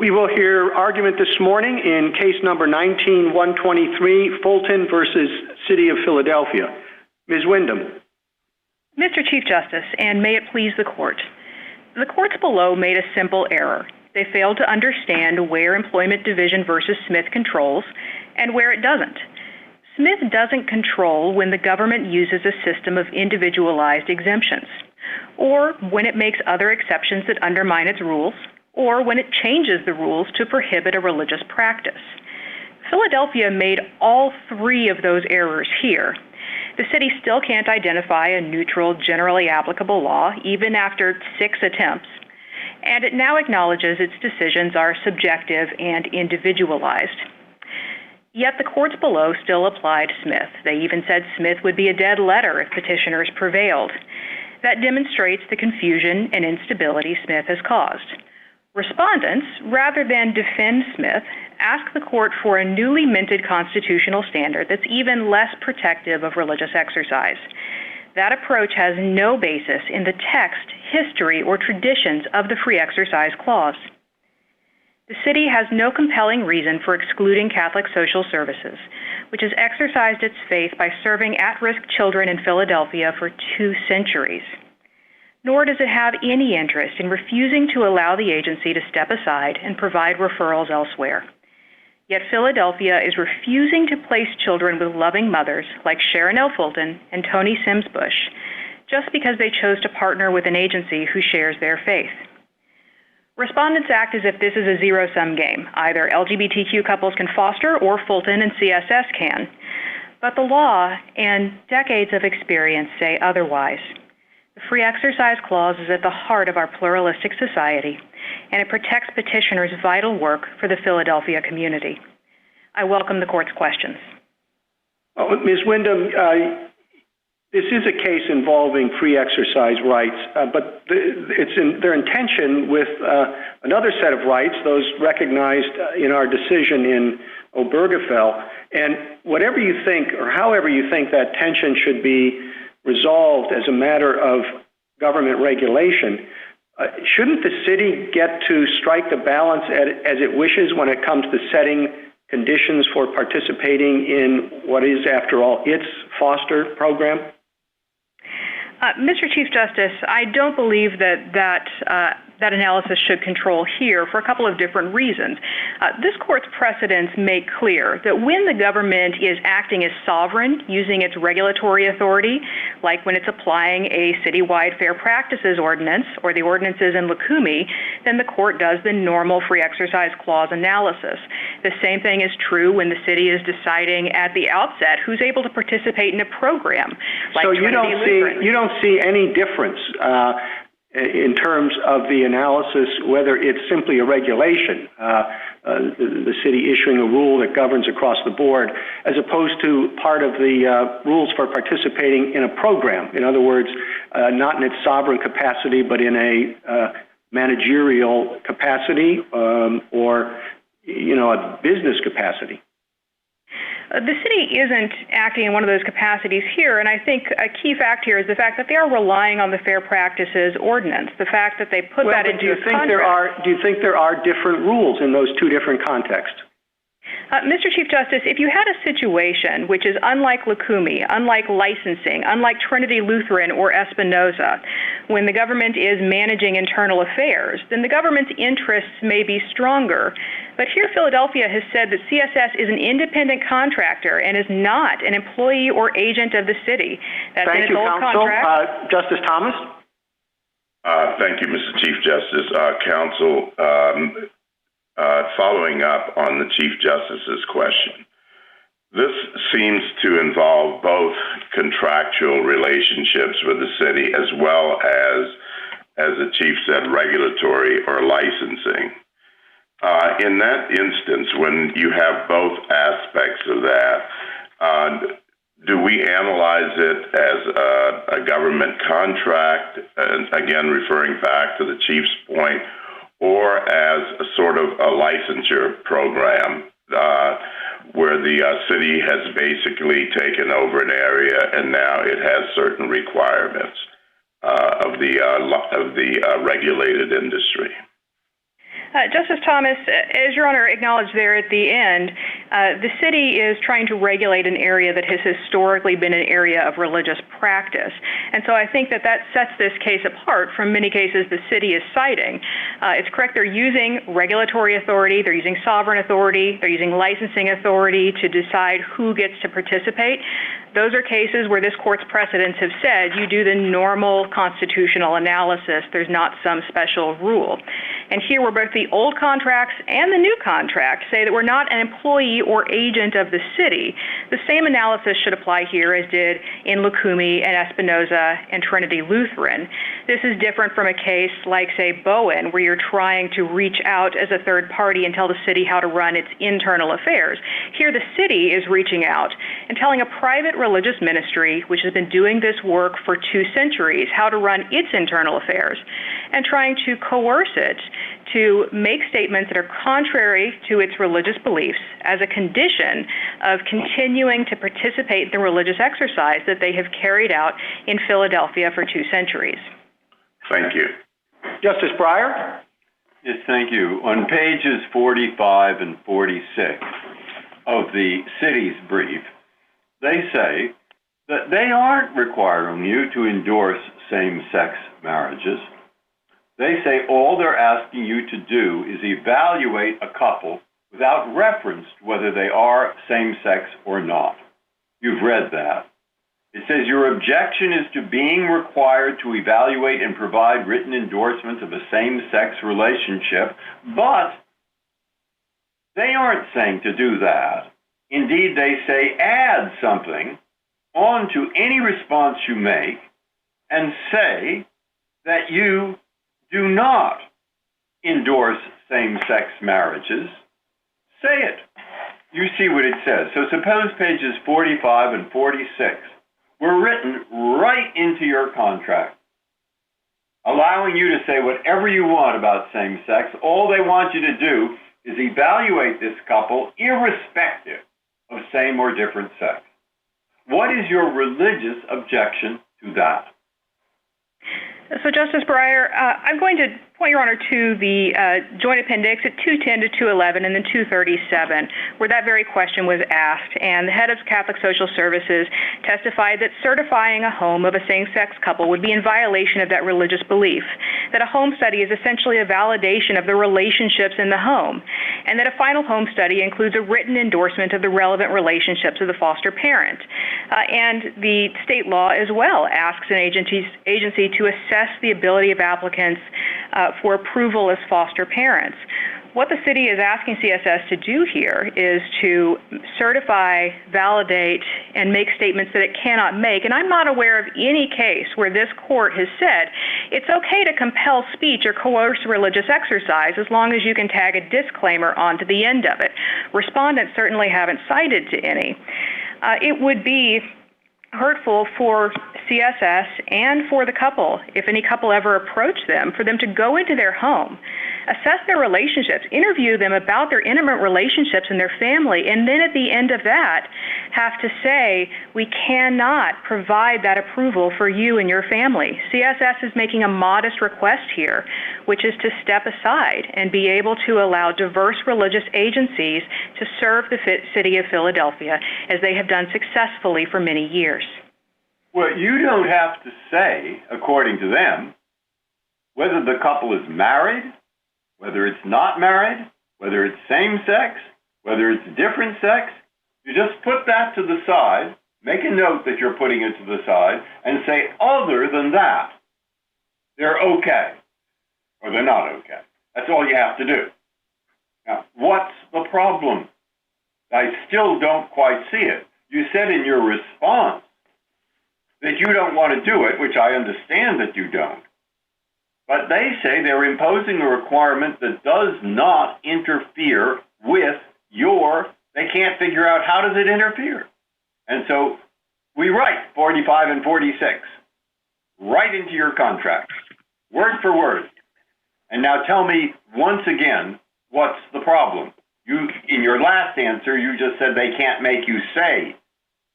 We will hear argument this morning in case number 19-123, Fulton versus City of Philadelphia. Ms. Wyndham. Mr. Chief Justice, and may it please the Court, the courts below made a simple error. They failed to understand where Employment Division versus Smith controls and where it doesn't. Smith doesn't control when the government uses a system of individualized exemptions, or when it makes other exceptions that undermine its rules, or when it changes the rules to prohibit a religious practice. Philadelphia made all three of those errors here. The city still can't identify a neutral, generally applicable law, even after 6 attempts, and it now acknowledges its decisions are subjective and individualized. Yet the courts below still applied Smith. They even said Smith would be a dead letter if petitioners prevailed. That demonstrates the confusion and instability Smith has caused. Respondents, rather than defend Smith, ask the court for a newly minted constitutional standard that's even less protective of religious exercise. That approach has no basis in the text, history, or traditions of the Free Exercise Clause. The city has no compelling reason for excluding Catholic social services, which has exercised its faith by serving at-risk children in Philadelphia for 2 centuries. Nor does it have any interest in refusing to allow the agency to step aside and provide referrals elsewhere. Yet Philadelphia is refusing to place children with loving mothers like Sharon L. Fulton and Tony Sims Bush just because they chose to partner with an agency who shares their faith. Respondents act as if this is a zero-sum game. Either LGBTQ couples can foster or Fulton and CSS can. But the law and decades of experience say otherwise. The Free Exercise Clause is at the heart of our pluralistic society, and it protects petitioners' vital work for the Philadelphia community. I welcome the Court's questions. Ms. Wyndham, this is a case involving free exercise rights, but it's in their intention with another set of rights, those recognized in our decision in Obergefell. And whatever you think, or however you think that tension should be resolved as a matter of government regulation, shouldn't the city get to strike the balance as it wishes when it comes to setting conditions for participating in what is, after all, its foster program? Mr. Chief Justice, I don't believe that analysis should control here for a couple of different reasons. This Court's precedents make clear that when the government is acting as sovereign, using its regulatory authority, like when it's applying a citywide fair practices ordinance or the ordinances in Lukumi, then the Court does the normal Free Exercise Clause analysis. The same thing is true when the city is deciding at the outset who's able to participate in a program. Like so you don't see any difference in terms of the analysis, whether it's simply a regulation, the city issuing a rule that governs across the board, as opposed to part of the rules for participating in a program. In other words, not in its sovereign capacity, but in a managerial capacity or, a business capacity. The city isn't acting in one of those capacities here, and I think a key fact here is the fact that they are relying on the Fair Practices Ordinance, the fact that they put that into contract. Do you think there are different rules in those two different contexts? Mr. Chief Justice, if you had a situation which is unlike Lukumi, unlike licensing, unlike Trinity Lutheran or Espinoza, when the government is managing internal affairs, then the government's interests may be stronger. But here Philadelphia has said that CSS is an independent contractor and is not an employee or agent of the city. That's Thank you, Counsel. Justice Thomas? Thank you, Mr. Chief Justice. Counsel, following up on the Chief Justice's question, this seems to involve both contractual relationships with the city as well as the Chief said, regulatory or licensing. In that instance, when you have both aspects of that, do we analyze it as a government contract, again referring back to the Chief's point, or as a sort of a licensure program where the city has basically taken over an area and now it has certain requirements of the regulated industry? Justice Thomas, as Your Honor acknowledged there at the end, the city is trying to regulate an area that has historically been an area of religious practice. And so I think that sets this case apart from many cases the city is citing. It's correct, they're using regulatory authority, they're using sovereign authority, they're using licensing authority to decide who gets to participate. Those are cases where this court's precedents have said you do the normal constitutional analysis. There's not some special rule. And here where both the old contracts and the new contract say that we're not an employee or agent of the city, the same analysis should apply here as did in Lukumi and Espinoza and Trinity Lutheran. This is different from a case like, say, Bowen, where you're trying to reach out as a third party and tell the city how to run its internal affairs. Here the city is reaching out and telling a private religious ministry, which has been doing this work for 2 centuries, how to run its internal affairs, and trying to coerce it to make statements that are contrary to its religious beliefs as a condition of continuing to participate in the religious exercise that they have carried out in Philadelphia for 2 centuries. Thank you. Justice Breyer? Yes, thank you. On pages 45 and 46 of the city's brief, they say that they aren't requiring you to endorse same-sex marriages. They say all they're asking you to do is evaluate a couple without reference to whether they are same-sex or not. You've read that. It says your objection is to being required to evaluate and provide written endorsements of a same-sex relationship, but they aren't saying to do that. Indeed, they say add something onto any response you make and say that you do not endorse same-sex marriages. Say it. You see what it says. So suppose pages 45 and 46 were written right into your contract, allowing you to say whatever you want about same-sex. All they want you to do is evaluate this couple irrespective of same or different sex. What is your religious objection to that? So, Justice Breyer, I'm going to point Your Honor to the Joint Appendix at 210 to 211 and then 237, where that very question was asked. And the head of Catholic Social Services testified that certifying a home of a same-sex couple would be in violation of that religious belief, that a home study is essentially a validation of the relationships in the home, and that a final home study includes a written endorsement of the relevant relationships of the foster parent. And the state law as well asks an agency to assess the ability of applicants for approval as foster parents. What the city is asking CSS to do here is to certify, validate, and make statements that it cannot make. And I'm not aware of any case where this court has said it's okay to compel speech or coerce religious exercise as long as you can tag a disclaimer onto the end of it. Respondents certainly haven't cited to any. It would be hurtful for CSS and for the couple, if any couple ever approached them, for them to go into their home, assess their relationships, interview them about their intimate relationships and their family, and then at the end of that have to say, we cannot provide that approval for you and your family. CSS is making a modest request here, which is to step aside and be able to allow diverse religious agencies to serve the city of Philadelphia, as they have done successfully for many years. Well, you don't have to say, according to them, whether the couple is married, whether it's not married, whether it's same-sex, whether it's different sex. You just put that to the side, make a note that you're putting it to the side, and say, other than that, they're okay, or they're not okay. That's all you have to do. Now, what's the problem? I still don't quite see it. You said in your response that you don't want to do it, which I understand that you don't. But they say they're imposing a requirement that does not interfere with they can't figure out how does it interfere. And so we write 45 and 46 right into your contract, word for word. And now tell me once again, what's the problem? In your last answer, you just said they can't make you say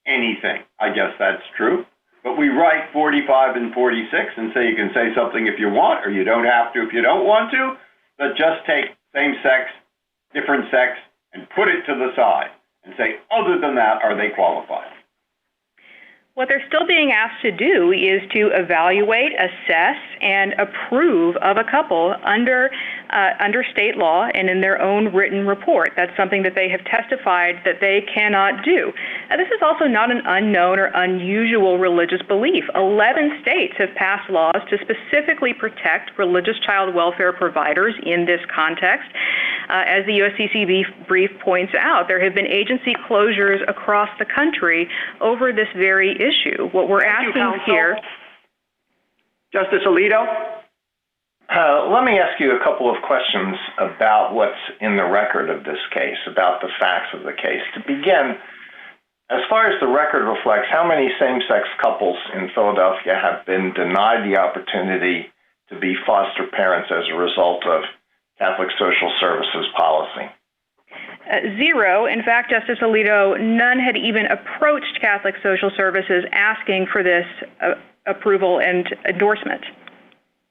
anything. I guess that's true. But we write 45 and 46 and say you can say something if you want, or you don't have to if you don't want to. But just take same sex, different sex, and put it to the side and say, other than that, are they qualified? What they're still being asked to do is to evaluate, assess, and approve of a couple under state law and in their own written report. That's something that they have testified that they cannot do. This is also not an unknown or unusual religious belief. 11 states have passed laws to specifically protect religious child welfare providers in this context. As the USCCB brief points out, there have been agency closures across the country over this very issue. What we're asking here... Justice Alito? Let me ask you a couple of questions about what's in the record of this case, about the facts of the case. To begin, as far as the record reflects, how many same-sex couples in Philadelphia have been denied the opportunity to be foster parents as a result of Catholic Social Services policy? Zero. In fact, Justice Alito, none had even approached Catholic Social Services asking for this approval and endorsement.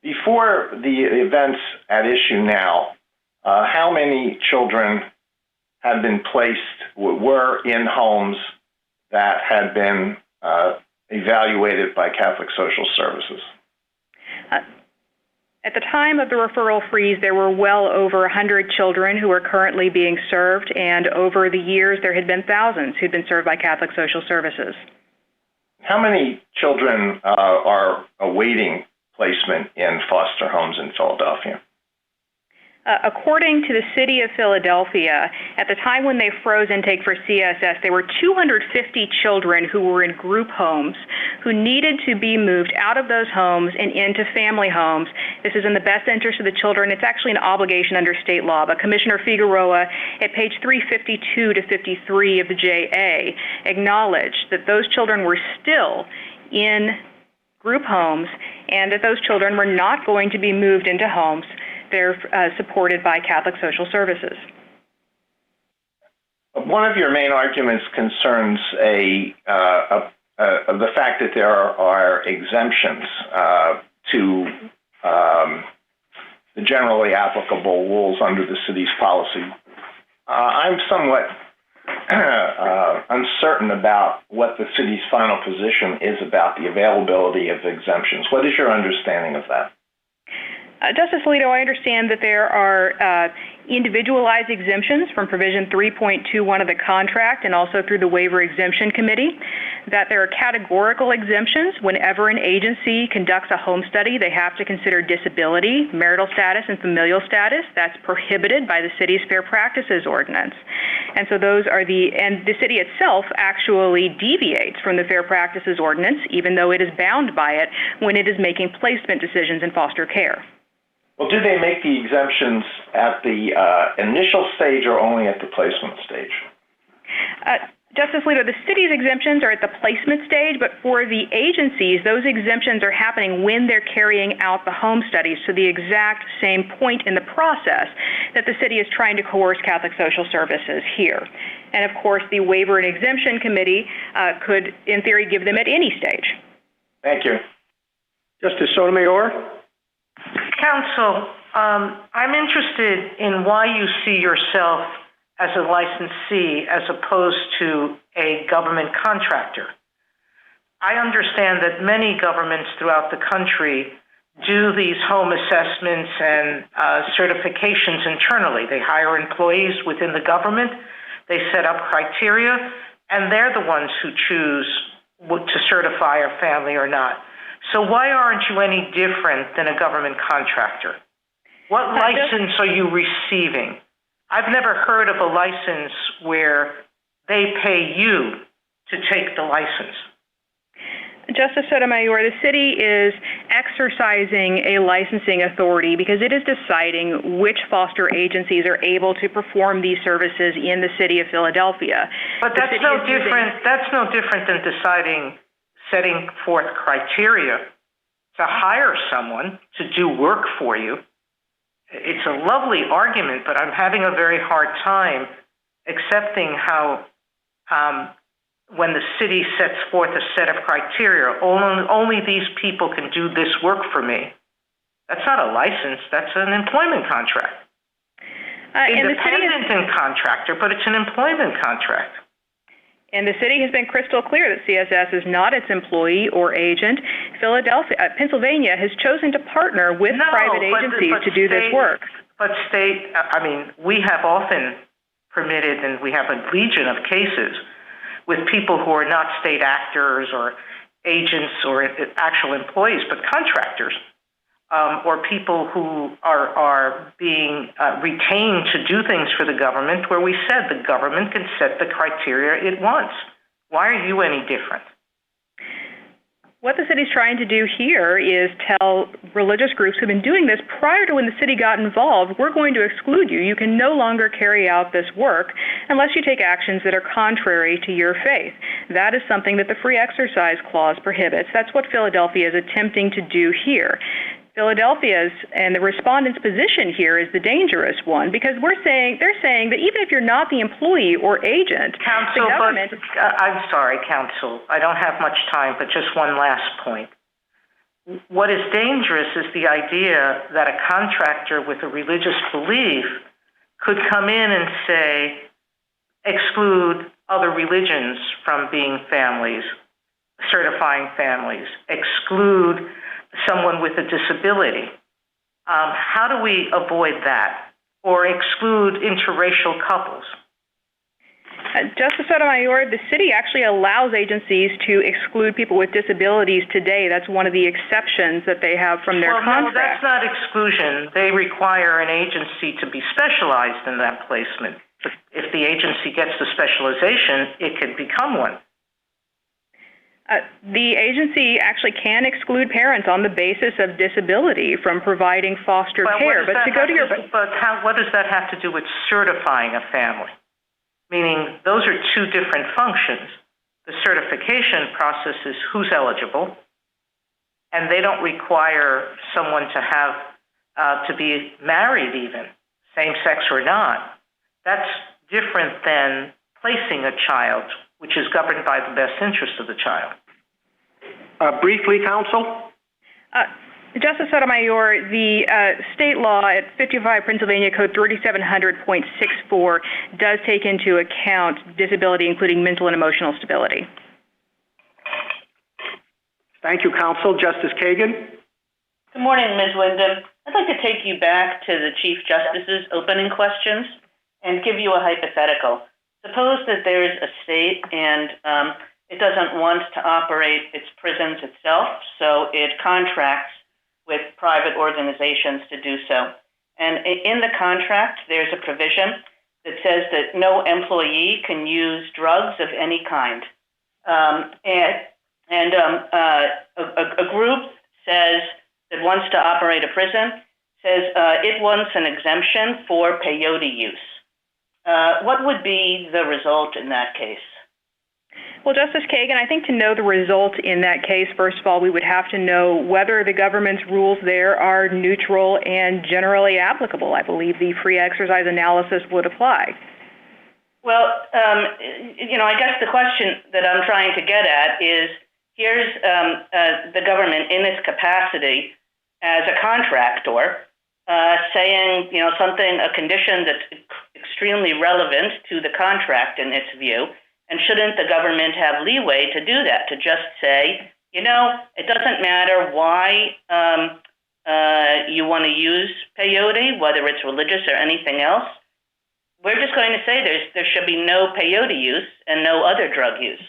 Before the events at issue now, how many children had been were in homes that had been evaluated by Catholic Social Services? At the time of the referral freeze, there were well over 100 children who are currently being served, and over the years, there had been thousands who'd been served by Catholic Social Services. How many children are awaiting placement in foster homes in Philadelphia? According to the city of Philadelphia, at the time when they froze intake for CSS, there were 250 children who were in group homes who needed to be moved out of those homes and into family homes. This is in the best interest of the children. It's actually an obligation under state law, but Commissioner Figueroa at page 352 to 53 of the JA acknowledged that those children were still in group homes and that those children were not going to be moved into homes. They're supported by Catholic Social Services. One of your main arguments concerns the fact that there are exemptions to the generally applicable rules under the city's policy. I'm somewhat uncertain about what the city's final position is about the availability of exemptions. What is your understanding of that? Justice Alito, I understand that there are individualized exemptions from provision 3.21 of the contract and also through the Waiver Exemption Committee, that there are categorical exemptions. Whenever an agency conducts a home study, they have to consider disability, marital status, and familial status. That's prohibited by the city's Fair Practices Ordinance. And so those are and the city itself actually deviates from the Fair Practices Ordinance, even though it is bound by it when it is making placement decisions in foster care. Well, do they make the exemptions at the initial stage or only at the placement stage? Justice Alito, the city's exemptions are at the placement stage, but for the agencies, those exemptions are happening when they're carrying out the home studies, to the exact same point in the process that the city is trying to coerce Catholic Social Services here. And of course, the Waiver and Exemption Committee could, in theory, give them at any stage. Thank you. Justice Sotomayor? Counsel, I'm interested in why you see yourself as a licensee as opposed to a government contractor. I understand that many governments throughout the country do these home assessments and certifications internally. They hire employees within the government, they set up criteria, and they're the ones who choose to certify a family or not. So why aren't you any different than a government contractor? What license are you receiving? I've never heard of a license where they pay you to take the license. Justice Sotomayor, the city is exercising a licensing authority because it is deciding which foster agencies are able to perform these services in the city of Philadelphia. But that's no different. That's no different than setting forth criteria to hire someone to do work for you. It's a lovely argument, but I'm having a very hard time accepting how when the city sets forth a set of criteria, only these people can do this work for me. That's not a license, that's an employment contract. Independent and contractor, but it's an employment contract. And the city has been crystal clear that CSS is not its employee or agent. Pennsylvania has chosen to partner with private agencies to do this work. But we have often permitted, and we have a legion of cases with people who are not state actors or agents or actual employees, but contractors, or people who are being retained to do things for the government, where we said the government can set the criteria it wants. Why are you any different? What the city's trying to do here is tell religious groups who've been doing this prior to when the city got involved, we're going to exclude you. You can no longer carry out this work unless you take actions that are contrary to your faith. That is something that the Free Exercise Clause prohibits. That's what Philadelphia is attempting to do here. Philadelphia's and the respondent's position here is the dangerous one, because they're saying that even if you're not the employee or agent, Counsel, the government... I'm sorry, Counsel. I don't have much time, but just one last point. What is dangerous is the idea that a contractor with a religious belief could come in and say, exclude other religions from being families, certifying families, exclude someone with a disability. How do we avoid that? Or exclude interracial couples? Justice Sotomayor, the city actually allows agencies to exclude people with disabilities today. That's one of the exceptions that they have from their contract. No, that's not exclusion. They require an agency to be specialized in that placement. If the agency gets the specialization, it could become one. The agency actually can exclude parents on the basis of disability from providing foster care. What does that have to do with certifying a family? Meaning those are two different functions. The certification process is who's eligible, and they don't require someone to have to be married even, same sex or not. That's different than placing a child, which is governed by the best interest of the child. Briefly, Counsel? Justice Sotomayor, the state law at 55 Pennsylvania Code 3700.64 does take into account disability, including mental and emotional stability. Thank you, Counsel. Justice Kagan? Good morning, Ms. Wyndham. I'd like to take you back to the Chief Justice's opening questions and give you a hypothetical. Suppose that there is a state and it doesn't want to operate its prisons itself, so it contracts with private organizations to do so. And in the contract, there's a provision that says that no employee can use drugs of any kind. A group says that wants to operate a prison says it wants an exemption for peyote use. What would be the result in that case? Well, Justice Kagan, I think to know the result in that case, first of all, we would have to know whether the government's rules there are neutral and generally applicable. I believe the free exercise analysis would apply. Well, I guess the question that I'm trying to get at is, here's the government in its capacity as a contractor saying, a condition that's extremely relevant to the contract in its view. And shouldn't the government have leeway to do that, to just say, it doesn't matter why you want to use peyote, whether it's religious or anything else. We're just going to say there should be no peyote use and no other drug use.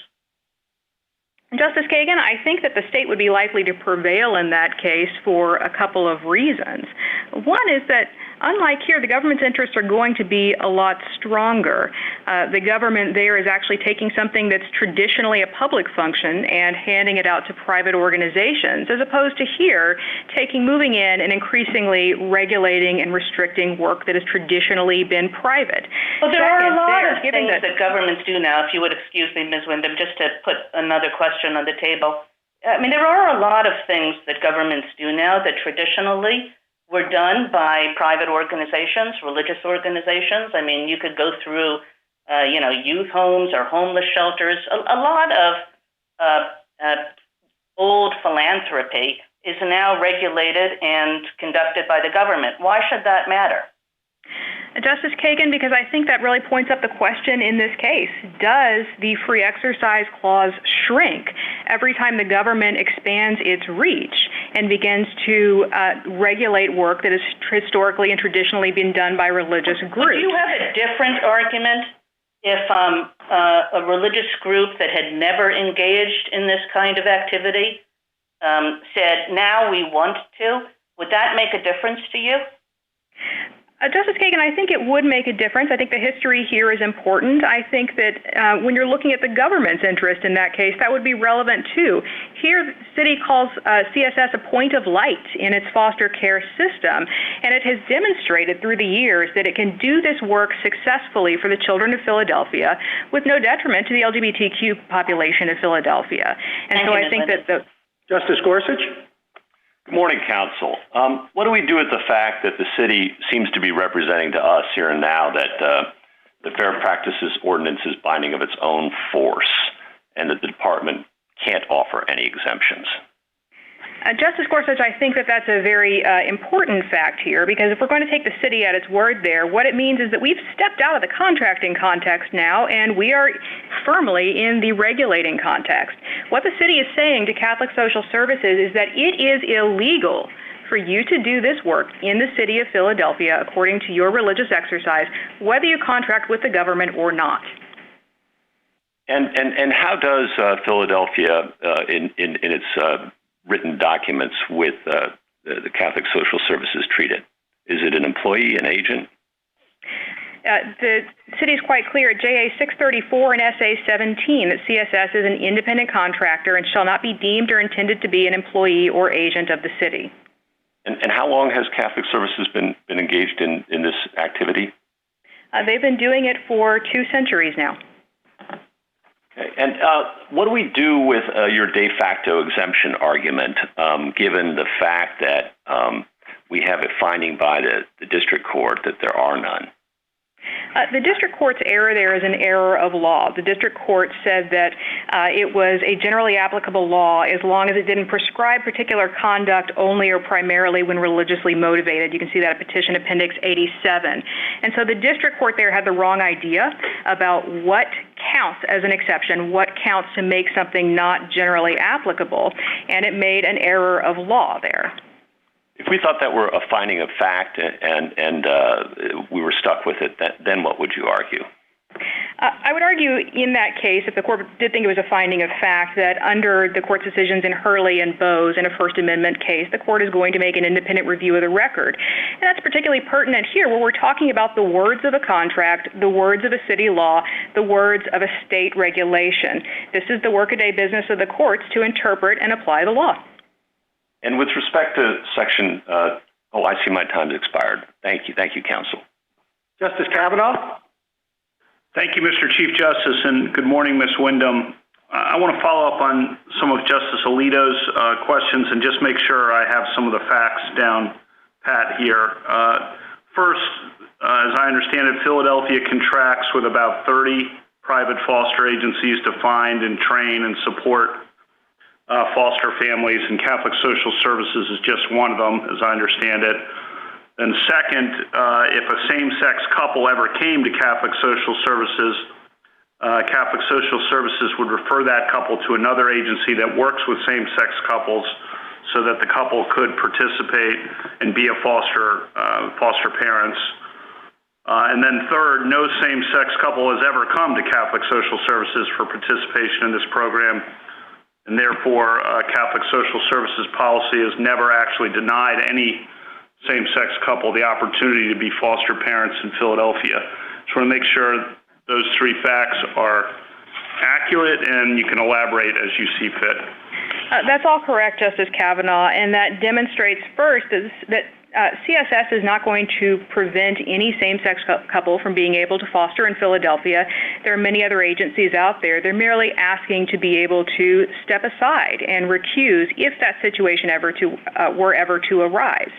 Justice Kagan, I think that the state would be likely to prevail in that case for a couple of reasons. One is that, unlike here, the government's interests are going to be a lot stronger. The government there is actually taking something that's traditionally a public function and handing it out to private organizations, as opposed to here, moving in and increasingly regulating and restricting work that has traditionally been private. Well, there are a lot of things that governments do now, if you would excuse me, Ms. Wyndham, just to put another question on the table. There are a lot of things that governments do now that traditionally were done by private organizations, religious organizations. You could go through, youth homes or homeless shelters. A lot of old philanthropy is now regulated and conducted by the government. Why should that matter? Justice Kagan, because I think that really points up the question in this case. Does the free exercise clause shrink every time the government expands its reach and begins to regulate work that has historically and traditionally been done by religious groups? Would you have a different argument if a religious group that had never engaged in this kind of activity said, now we want to? Would that make a difference to you? Justice Kagan, I think it would make a difference. I think the history here is important. I think that when you're looking at the government's interest in that case, that would be relevant too. Here, the city calls CSS a point of light in its foster care system, and it has demonstrated through the years that it can do this work successfully for the children of Philadelphia with no detriment to the LGBTQ population of Philadelphia. And so I think that Justice Gorsuch? Good morning, counsel. What do we do with the fact that the city seems to be representing to us here and now that the Fair Practices Ordinance is binding of its own force and that the department can't offer any exemptions? Justice Gorsuch, I think that that's a very important fact here, because if we're going to take the city at its word there, what it means is that we've stepped out of the contracting context now, and we are firmly in the regulating context. What the city is saying to Catholic Social Services is that it is illegal for you to do this work in the city of Philadelphia according to your religious exercise, whether you contract with the government or not. And how does Philadelphia, in its written documents with the Catholic Social Services treat it? Is it an employee, an agent? The city is quite clear at JA 634 and SA 17 that CSS is an independent contractor and shall not be deemed or intended to be an employee or agent of the city. And how long has Catholic Services been engaged in this activity? They've been doing it for 2 centuries now. Okay. And what do we do with your de facto exemption argument, given the fact that we have a finding by the district court that there are none? The district court's error there is an error of law. The district court said that it was a generally applicable law as long as it didn't prescribe particular conduct only or primarily when religiously motivated. You can see that at Petition Appendix 87. And so the district court there had the wrong idea about what counts as an exception, what counts to make something not generally applicable, and it made an error of law there. If we thought that were a finding of fact and we were stuck with it, then what would you argue? I would argue in that case, if the court did think it was a finding of fact, that under the court's decisions in Hurley and Bose in a First Amendment case, the court is going to make an independent review of the record. And that's particularly pertinent here where we're talking about the words of a contract, the words of a city law, the words of a state regulation. This is the workaday business of the courts to interpret and apply the law. And with respect to Section, I see my time's expired. Thank you, counsel. Justice Kavanaugh? Thank you, Mr. Chief Justice, and good morning, Ms. Wyndham. I want to follow up on some of Justice Alito's questions and just make sure I have some of the facts down pat here. First, as I understand it, Philadelphia contracts with about 30 private foster agencies to find and train and support foster families, and Catholic Social Services is just one of them, as I understand it. And second, if a same-sex couple ever came to Catholic Social Services would refer that couple to another agency that works with same-sex couples so that the couple could participate and be a foster parents. And then third, no same-sex couple has ever come to Catholic Social Services for participation in this program. And therefore, Catholic Social Services policy has never actually denied any same-sex couple the opportunity to be foster parents in Philadelphia. Just want to make sure those 3 facts are accurate, and you can elaborate as you see fit. That's all correct, Justice Kavanaugh, and that demonstrates first that CSS is not going to prevent any same-sex couple from being able to foster in Philadelphia. There are many other agencies out there. They're merely asking to be able to step aside and recuse if that situation were ever to arise.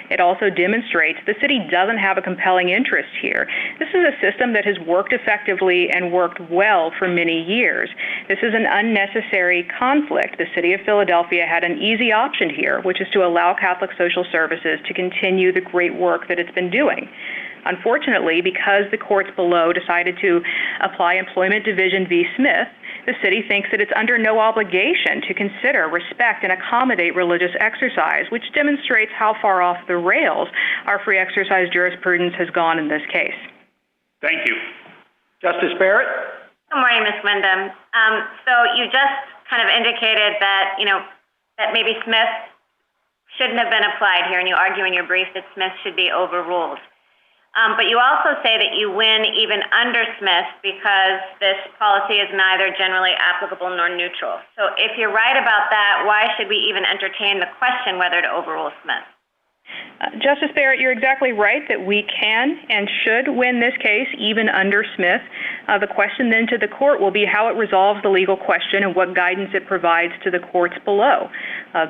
It also demonstrates the city doesn't have a compelling interest here. This is a system that has worked effectively and worked well for many years. This is an unnecessary conflict. The city of Philadelphia had an easy option here, which is to allow Catholic Social Services to continue the great work that it's been doing. Unfortunately, because the courts below decided to apply Employment Division v. Smith, the city thinks that it's under no obligation to consider, respect, and accommodate religious exercise, which demonstrates how far off the rails our free exercise jurisprudence has gone in this case. Thank you. Justice Barrett? Good morning, Ms. Wyndham. So you just kind of indicated that, that maybe Smith shouldn't have been applied here, and you argue in your brief that Smith should be overruled. But you also say that you win even under Smith because this policy is neither generally applicable nor neutral. So if you're right about that, why should we even entertain the question whether to overrule Smith? Justice Barrett, you're exactly right that we can and should win this case even under Smith. The question then to the court will be how it resolves the legal question and what guidance it provides to the courts below.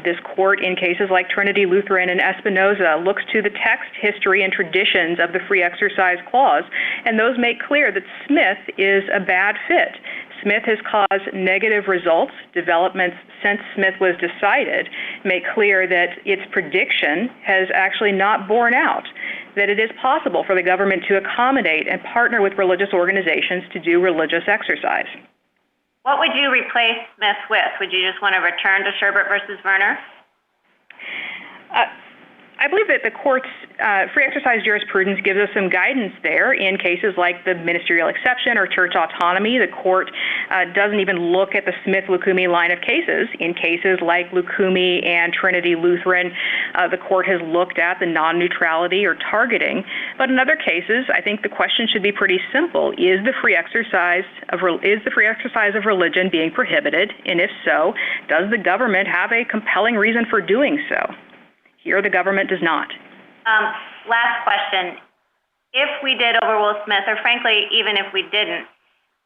This court, in cases like Trinity Lutheran and Espinoza, looks to the text, history, and traditions of the Free Exercise Clause, and those make clear that Smith is a bad fit. Smith has caused negative results. Developments since Smith was decided make clear that its prediction has actually not borne out, that it is possible for the government to accommodate and partner with religious organizations to do religious exercise. What would you replace Smith with? Would you just want to return to Sherbert versus Werner? I believe that the court's free exercise jurisprudence gives us some guidance there in cases like the ministerial exception or church autonomy. The court doesn't even look at the Smith-Lukumi line of cases. In cases like Lukumi and Trinity Lutheran, the court has looked at the non-neutrality or targeting. But in other cases, I think the question should be pretty simple. Is the free exercise of religion being prohibited? And if so, does the government have a compelling reason for doing so? Here, the government does not. Last question. If we did overrule Smith, or frankly, even if we didn't,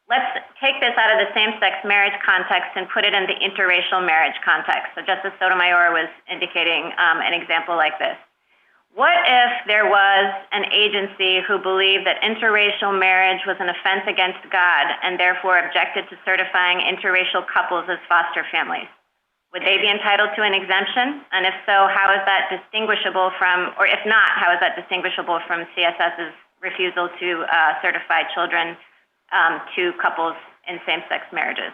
let's take this out of the same-sex marriage context and put it in the interracial marriage context. So Justice Sotomayor was indicating an example like this. What if there was an agency who believed that interracial marriage was an offense against God and therefore objected to certifying interracial couples as foster families? Would they be entitled to an exemption? And if so, how is that distinguishable from, or if not, how is that distinguishable from CSS's refusal to certify children to couples in same-sex marriages?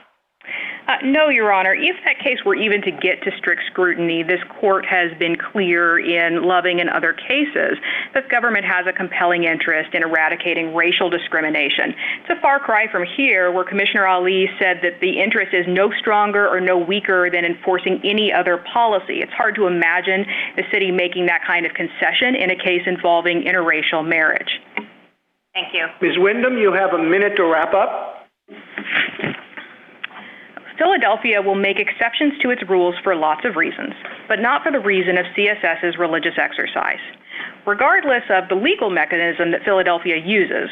No, Your Honor. If that case were even to get to strict scrutiny, this court has been clear in Loving and other cases that the government has a compelling interest in eradicating racial discrimination. It's a far cry from here, where Commissioner Ali said that the interest is no stronger or no weaker than enforcing any other policy. It's hard to imagine the city making that kind of concession in a case involving interracial marriage. Thank you. Ms. Wyndham, you have a minute to wrap up. Philadelphia will make exceptions to its rules for lots of reasons, but not for the reason of CSS's religious exercise. Regardless of the legal mechanism that Philadelphia uses,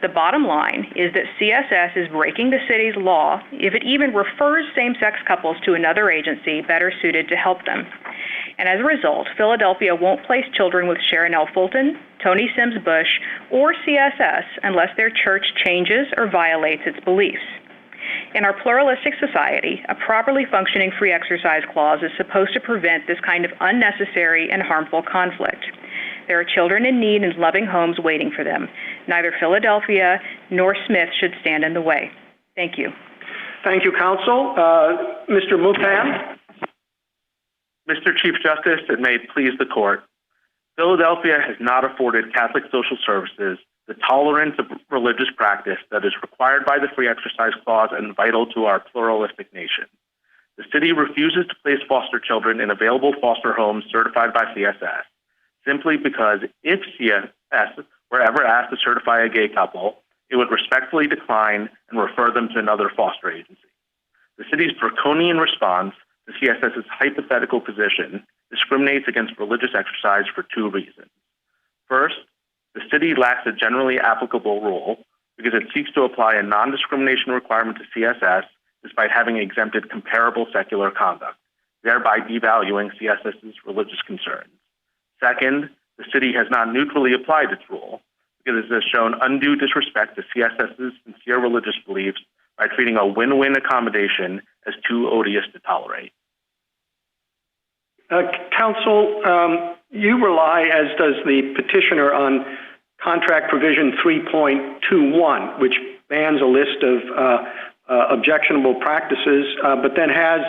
the bottom line is that CSS is breaking the city's law if it even refers same-sex couples to another agency better suited to help them. And as a result, Philadelphia won't place children with Sharon L. Fulton, Tony Sims Bush, or CSS unless their church changes or violates its beliefs. In our pluralistic society, a properly functioning free exercise clause is supposed to prevent this kind of unnecessary and harmful conflict. There are children in need and loving homes waiting for them. Neither Philadelphia nor Smith should stand in the way. Thank you. Thank you, counsel. Mr. Mupan. Mr. Chief Justice, and may it please the court, Philadelphia has not afforded Catholic social services the tolerance of religious practice that is required by the Free Exercise Clause and vital to our pluralistic nation. The city refuses to place foster children in available foster homes certified by CSS, simply because if CSS were ever asked to certify a gay couple, it would respectfully decline and refer them to another foster agency. The city's draconian response to CSS's hypothetical position discriminates against religious exercise for two reasons. First, the city lacks a generally applicable rule because it seeks to apply a non-discrimination requirement to CSS despite having exempted comparable secular conduct, thereby devaluing CSS's religious concerns. Second, the city has not neutrally applied its rule because it has shown undue disrespect to CSS's sincere religious beliefs by treating a win-win accommodation as too odious to tolerate. Counsel, you rely, as does the petitioner, on contract provision 3.21, which bans a list of objectionable practices, but then has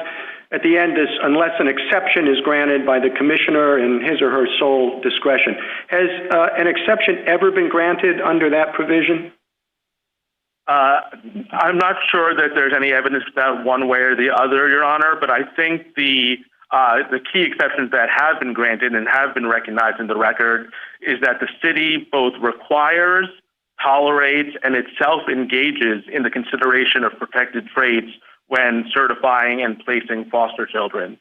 at the end this, unless an exception is granted by the commissioner in his or her sole discretion. Has an exception ever been granted under that provision? I'm not sure that there's any evidence of that one way or the other, Your Honor, but I think the key exceptions that have been granted and have been recognized in the record is that the city both requires, tolerates, and itself engages in the consideration of protected traits when certifying and placing foster children.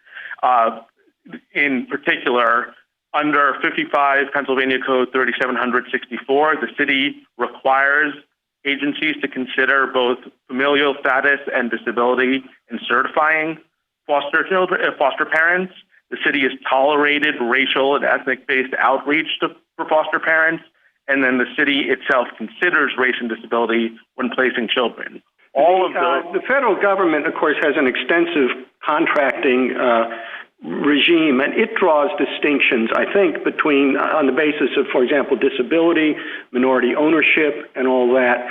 In particular, under 55 Pennsylvania Code 3764, the city requires agencies to consider both familial status and disability in certifying foster parents. The city has tolerated racial and ethnic-based outreach for foster parents, and then the city itself considers race and disability when placing children. The federal government, of course, has an extensive contracting regime, and it draws distinctions, I think, between, on the basis of, for example, disability, minority ownership, and all that.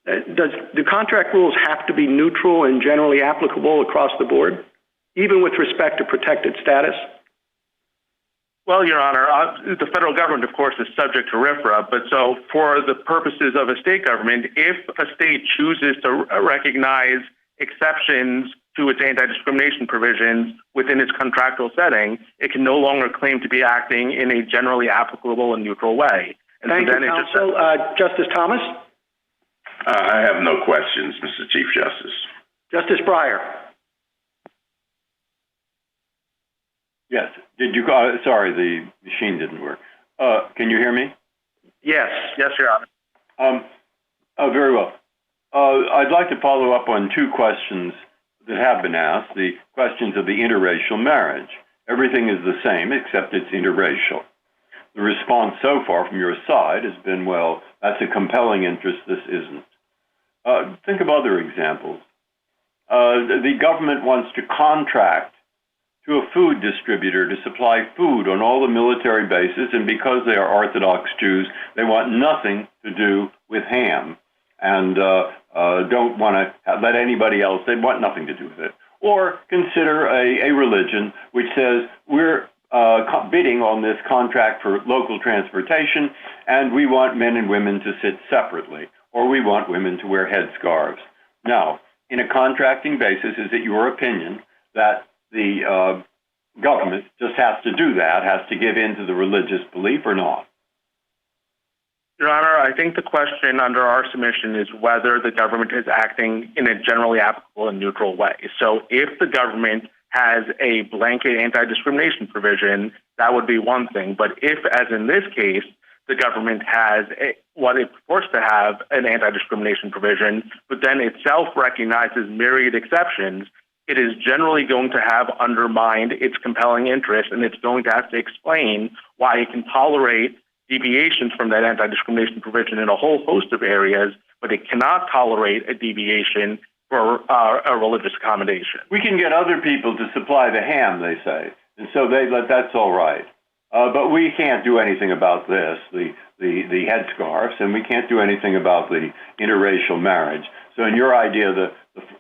Do contract rules have to be neutral and generally applicable across the board, even with respect to protected status? Well, Your Honor, the federal government, of course, is subject to RFRA, but so for the purposes of a state government, if a state chooses to recognize exceptions to its anti-discrimination provisions within its contractual setting, it can no longer claim to be acting in a generally applicable and neutral way. And Thank you, counsel. Justice Thomas? I have no questions, Mr. Chief Justice. Justice Breyer? Yes. Did you sorry, the machine didn't work. Can you hear me? Yes. Yes, Your Honor. Very well. I'd like to follow up on two questions that have been asked, the questions of the interracial marriage. Everything is the same except it's interracial. The response so far from your side has been, well, that's a compelling interest, this isn't. Think of other examples. The government wants to contract to a food distributor to supply food on all the military bases, and because they are Orthodox Jews, they want nothing to do with ham and don't want to let anybody else, they want nothing to do with it. Or consider a religion which says we're bidding on this contract for local transportation, and we want men and women to sit separately, or we want women to wear headscarves. Now, in a contracting basis, is it your opinion that the government just has to do that, has to give in to the religious belief or not? Your Honor, I think the question under our submission is whether the government is acting in a generally applicable and neutral way. So if the government has a blanket anti-discrimination provision, that would be one thing. But if, as in this case, the government has what it purports to have, an anti-discrimination provision, but then itself recognizes myriad exceptions, it is generally going to have undermined its compelling interest, and it's going to have to explain why it can tolerate deviations from that anti-discrimination provision in a whole host of areas, but it cannot tolerate a deviation for a religious accommodation. We can get other people to supply the ham, they say, and so that's all right. But we can't do anything about this, the headscarves, and we can't do anything about the interracial marriage. So in your idea,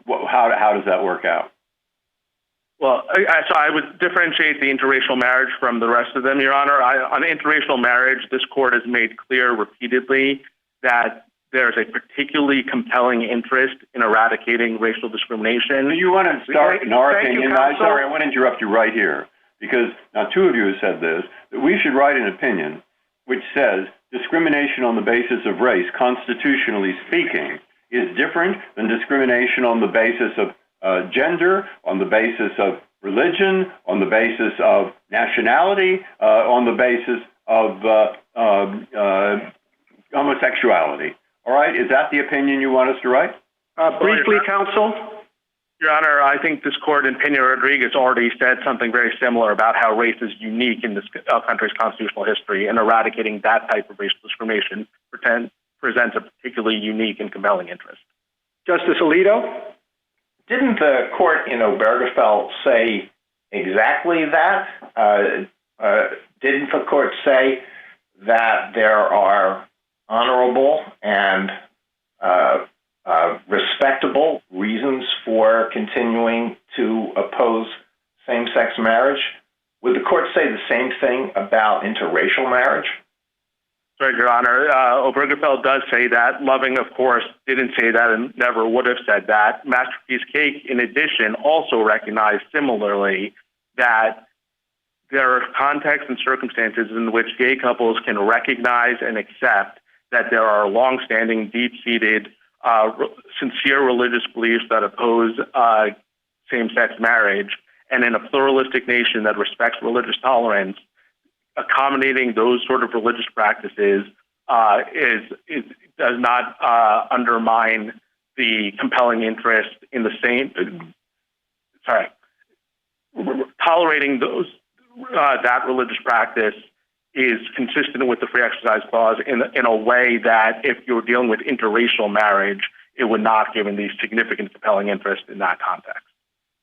how does that work out? Well, so I would differentiate the interracial marriage from the rest of them, Your Honor. On interracial marriage, this court has made clear repeatedly that there's a particularly compelling interest in eradicating racial discrimination. You want to start, in our opinion, sorry, I want to interrupt you right here, because now two of you have said this, that we should write an opinion which says discrimination on the basis of race, constitutionally speaking, is different than discrimination on the basis of gender, on the basis of religion, on the basis of nationality, on the basis of homosexuality. All right, is that the opinion you want us to write? Briefly, counsel. Your Honor, I think this court in Pena-Rodriguez already said something very similar about how race is unique in this country's constitutional history, and eradicating that type of racial discrimination presents a particularly unique and compelling interest. Justice Alito? Didn't the court in Obergefell say exactly that? Didn't the court say that there are honorable and respectable reasons for continuing to oppose same-sex marriage, would the court say the same thing about interracial marriage? Right, Your Honor. Obergefell does say that. Loving, of course, didn't say that and never would have said that. Masterpiece Cake, in addition, also recognized similarly that there are contexts and circumstances in which gay couples can recognize and accept that there are longstanding, deep-seated, sincere religious beliefs that oppose same-sex marriage, and in a pluralistic nation that respects religious tolerance, accommodating those sort of religious practices does not undermine the compelling interest in the same. Tolerating those that religious practice is consistent with the Free Exercise Clause in a way that if you're dealing with interracial marriage, it would not, given the significant compelling interest in that context.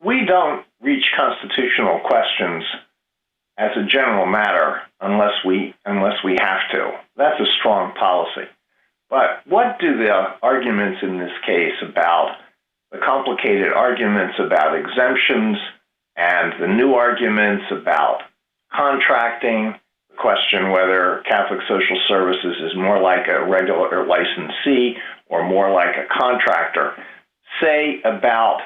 We don't reach constitutional questions as a general matter unless we have to. That's a strong policy. But what do the arguments in this case about the complicated arguments about exemptions and the new arguments about contracting, the question whether Catholic Social Services is more like a regular licensee or more like a contractor, say about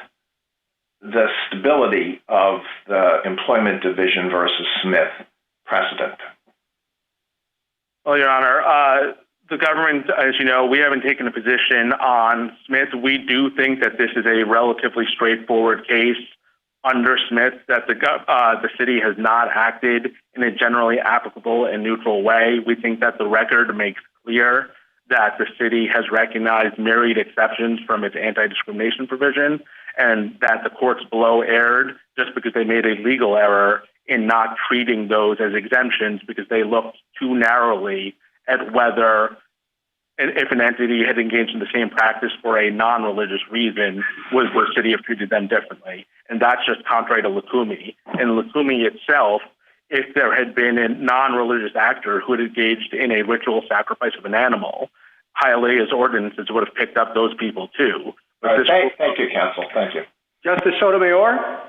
the stability of the Employment Division versus Smith precedent? Well, Your Honor, the government, as you know, we haven't taken a position on Smith. We do think that this is a relatively straightforward case under Smith, that the city has not acted in a generally applicable and neutral way. We think that the record makes clear that the city has recognized myriad exceptions from its anti-discrimination provision, and that the courts below erred just because they made a legal error in not treating those as exemptions because they looked too narrowly at whether, if an entity had engaged in the same practice for a non-religious reason, would the city have treated them differently. And that's just contrary to Lukumi. In Lukumi itself, if there had been a non-religious actor who had engaged in a ritual sacrifice of an animal, Hialeah's ordinances would have picked up those people too. Thank you, counsel. Thank you. Justice Sotomayor?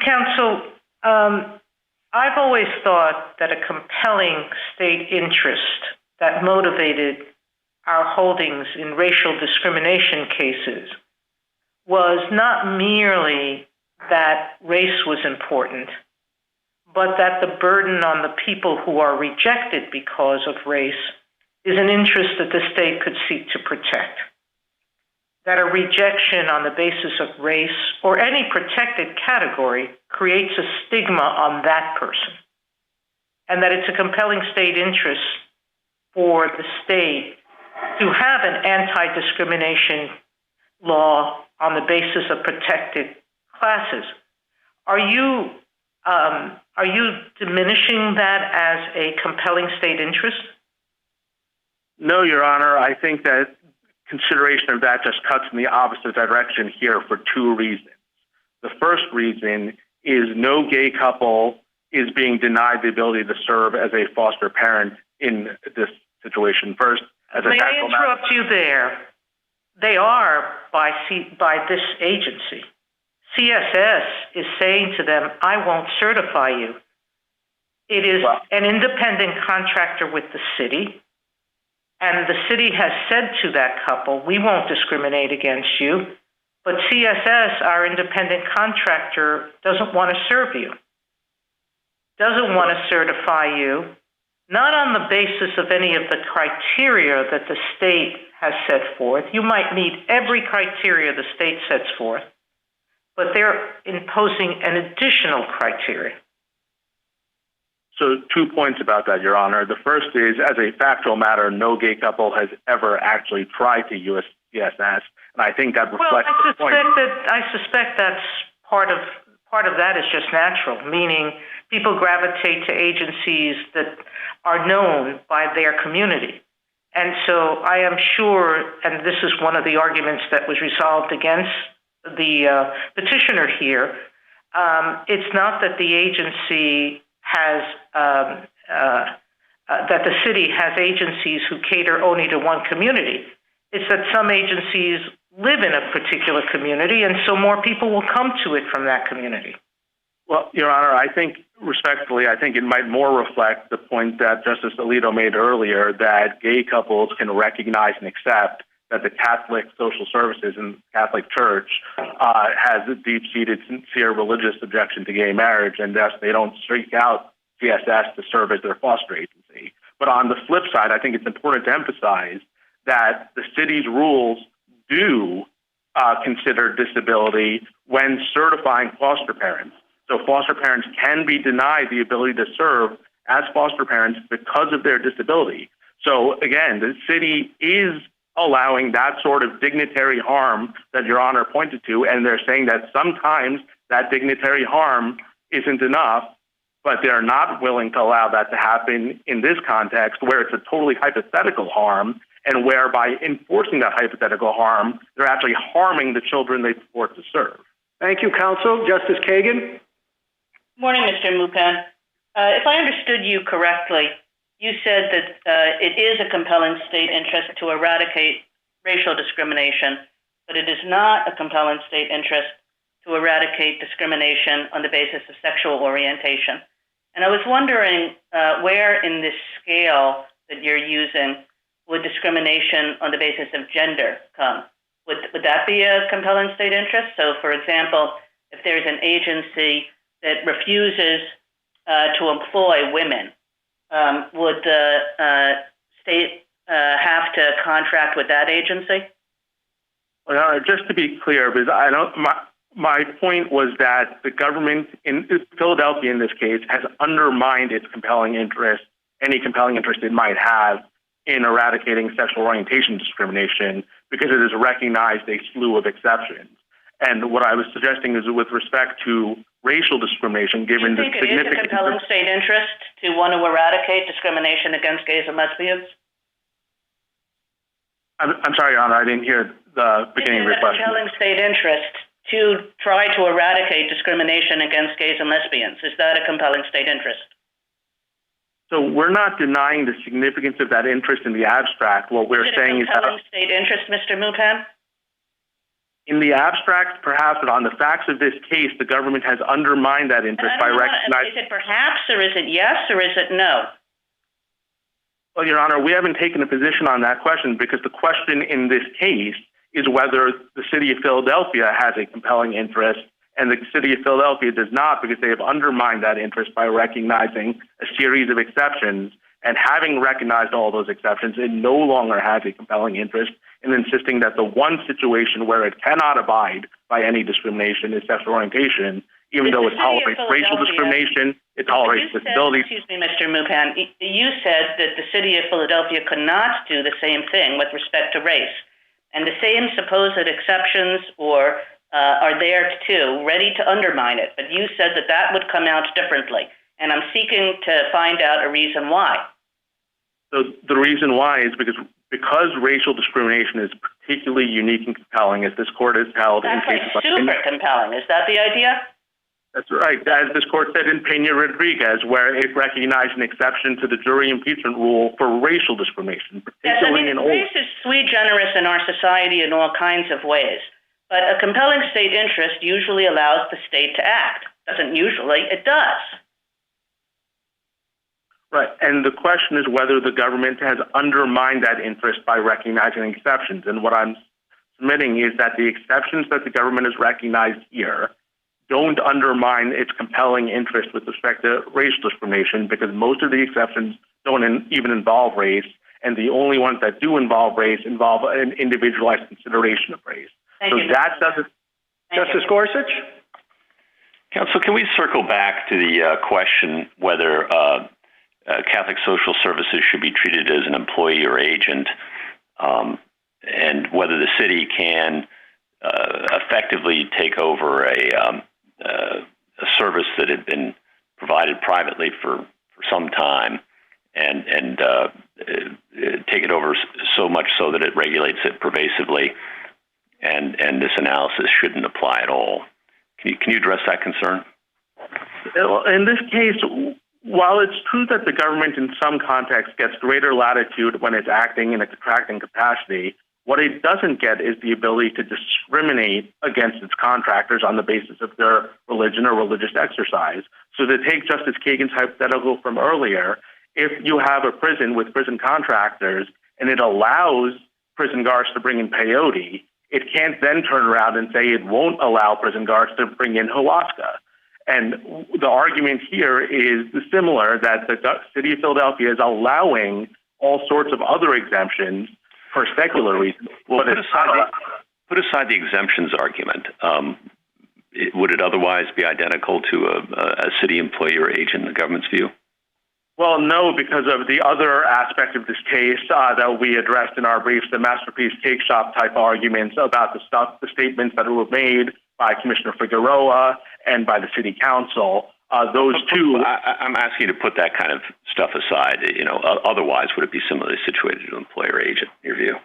Counsel, I've always thought that a compelling state interest that motivated our holdings in racial discrimination cases was not merely that race was important, but that the burden on the people who are rejected because of race is an interest that the state could seek to protect. That a rejection on the basis of race or any protected category creates a stigma on that person, and that it's a compelling state interest for the state to have an anti-discrimination law on the basis of protected classes. Are you diminishing that as a compelling state interest? No, Your Honor. I think that consideration of that just cuts in the opposite direction here for two reasons. The first reason is no gay couple is being denied the ability to serve as a foster parent in this situation. First, as a may I interrupt you there? They are by this agency. CSS is saying to them, I won't certify you. It is an independent contractor with the city, and the city has said to that couple, we won't discriminate against you, but CSS, our independent contractor, doesn't want to serve you, doesn't want to certify you, not on the basis of any of the criteria that the state has set forth. You might meet every criteria the state sets forth, but they're imposing an additional criteria. So 2 points about that, Your Honor. The first is, as a factual matter, no gay couple has ever actually tried to use CSS, and I think that reflects the point. I suspect that's part of that is just natural, meaning people gravitate to agencies that are known by their community. And so I am sure, and this is one of the arguments that was resolved against the petitioner here, it's not that the agency has that the city has agencies who cater only to one community. It's that some agencies live in a particular community, and so more people will come to it from that community. Well, Your Honor, I think, respectfully, I think it might more reflect the point that Justice Alito made earlier, that gay couples can recognize and accept that the Catholic social services and Catholic Church has a deep-seated, sincere religious objection to gay marriage, and thus they don't seek out CSS to serve as their foster agency. But on the flip side, I think it's important to emphasize that the city's rules do consider disability when certifying foster parents. So foster parents can be denied the ability to serve as foster parents because of their disability. So again, the city is allowing that sort of dignitary harm that Your Honor pointed to, and they're saying that sometimes that dignitary harm isn't enough, but they're not willing to allow that to happen in this context where it's a totally hypothetical harm, and where by enforcing that hypothetical harm, they're actually harming the children they purport to serve. Thank you, counsel. Justice Kagan? Morning, Mr. Mupan. If I understood you correctly, you said that it is a compelling state interest to eradicate racial discrimination, but it is not a compelling state interest to eradicate discrimination on the basis of sexual orientation. And I was wondering where in this scale that you're using would discrimination on the basis of gender come? Would that be a compelling state interest? So, for example, if there's an agency that refuses to employ women, would the state have to contract with that agency? Well, just to be clear, because I don't, my point was that the government in Philadelphia, in this case, has undermined its compelling interest, any compelling interest it might have in eradicating sexual orientation discrimination, because it has recognized a slew of exceptions. And what I was suggesting is with respect to racial discrimination, given the significant... Do you think it is a compelling state interest to want to eradicate discrimination against gays and lesbians? I'm sorry, Your Honor, I didn't hear the beginning of your question. Is it a compelling state interest to try to eradicate discrimination against gays and lesbians? Is that a compelling state interest? So we're not denying the significance of that interest in the abstract. What we're saying is... Is it a compelling state interest, Mr. Mupan? In the abstract, perhaps, but on the facts of this case, the government has undermined that interest by recognizing... Is it perhaps, or is it yes, or is it no? Well, Your Honor, we haven't taken a position on that question, because the question in this case is whether the city of Philadelphia has a compelling interest, and the city of Philadelphia does not, because they have undermined that interest by recognizing a series of exceptions. And having recognized all those exceptions, it no longer has a compelling interest in insisting that the one situation where it cannot abide by any discrimination is sexual orientation, even though it tolerates racial discrimination, it tolerates disability. Excuse me, Mr. Mupan, you said that the city of Philadelphia could not do the same thing with respect to race. And the same supposed exceptions are there too, ready to undermine it. But you said that that would come out differently. And I'm seeking to find out a reason why. So the reason why is because racial discrimination is particularly unique and compelling, as this court has held in cases like... That's super compelling. Is that the idea? That's right. As this court said in Pena-Rodriguez, where it recognized an exception to the jury impeachment rule for racial discrimination, particularly in race is sui generis in our society in all kinds of ways. But a compelling state interest usually allows the state to act. Doesn't usually, it does. Right, and the question is whether the government has undermined that interest by recognizing exceptions. And what I'm submitting is that the exceptions that the government has recognized here don't undermine its compelling interest with respect to racial discrimination, because most of the exceptions don't even involve race, and the only ones that do involve race involve an individualized consideration of race. That doesn't... Justice Gorsuch? Counsel, can we circle back to the question whether Catholic social services should be treated as an employee or agent, and whether the city can effectively take over a service that had been provided privately for some time and take it over so much so that it regulates it pervasively, and this analysis shouldn't apply at all. Can you address that concern? In this case, while it's true that the government in some contexts gets greater latitude when it's acting in a contracting capacity, what it doesn't get is the ability to discriminate against its contractors on the basis of their religion or religious exercise. So to take Justice Kagan's hypothetical from earlier, if you have a prison with prison contractors and it allows prison guards to bring in peyote, it can't then turn around and say it won't allow prison guards to bring in ayahuasca. And the argument here is similar, that the city of Philadelphia is allowing all sorts of other exemptions for secular reasons. Well, put aside the exemptions argument. Would it otherwise be identical to a city employee or agent in the government's view? Well, no, because of the other aspect of this case that we addressed in our briefs, the Masterpiece Cake Shop type arguments about the statements that were made by Commissioner Figueroa and by the City Council. Those two. I'm asking you to put that kind of stuff aside. Otherwise, would it be similarly situated to employer agent in your view?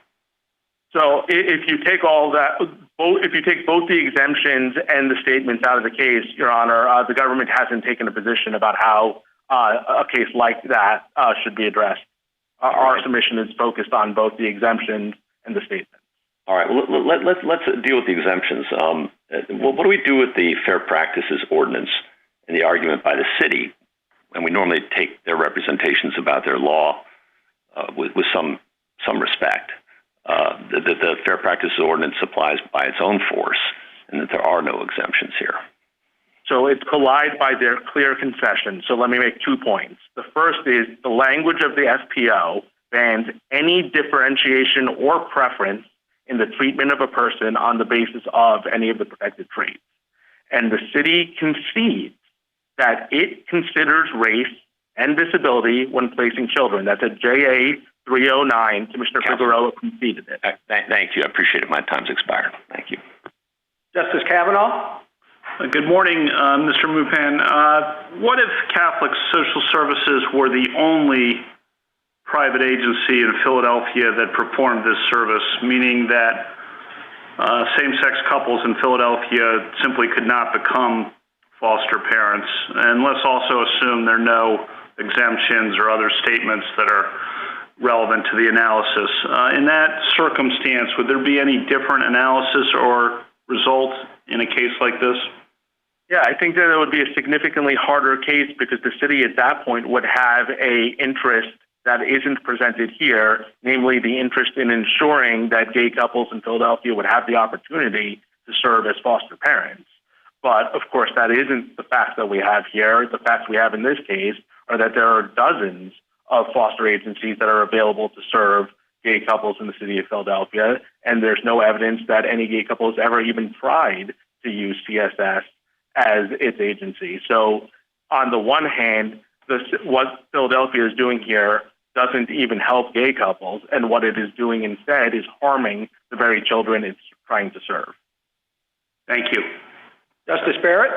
So if you take all that, if you take both the exemptions and the statements out of the case, Your Honor, the government hasn't taken a position about how a case like that should be addressed. Our submission is focused on both the exemptions and the statements. All right. Well, let's deal with the exemptions. What do we do with the Fair Practices Ordinance and the argument by the city? And we normally take their representations about their law with some respect. The Fair Practices Ordinance applies by its own force, and that there are no exemptions here. So it's belied by their clear concession. So let me make 2 points. The first is the language of the FPO bans any differentiation or preference in the treatment of a person on the basis of any of the protected traits. And the city concedes that it considers race and disability when placing children. That's at JA 309. Commissioner Figueroa conceded it. Thank you. I appreciate it. My time's expired. Thank you. Justice Kavanaugh? Good morning, Mr. Mupan. What if Catholic Social Services were the only private agency in Philadelphia that performed this service, meaning that same-sex couples in Philadelphia simply could not become foster parents? And let's also assume there are no exemptions or other statements that are relevant to the analysis. In that circumstance, would there be any different analysis or result in a case like this? Yeah, I think that it would be a significantly harder case because the city at that point would have an interest that isn't presented here, namely the interest in ensuring that gay couples in Philadelphia would have the opportunity to serve as foster parents. But, of course, that isn't the facts that we have here. The facts we have in this case are that there are dozens of foster agencies that are available to serve gay couples in the city of Philadelphia, and there's no evidence that any gay couple has ever even tried to use CSS as its agency. So on the one hand, what Philadelphia is doing here doesn't even help gay couples, and what it is doing instead is harming the very children it's trying to serve. Thank you. Justice Barrett?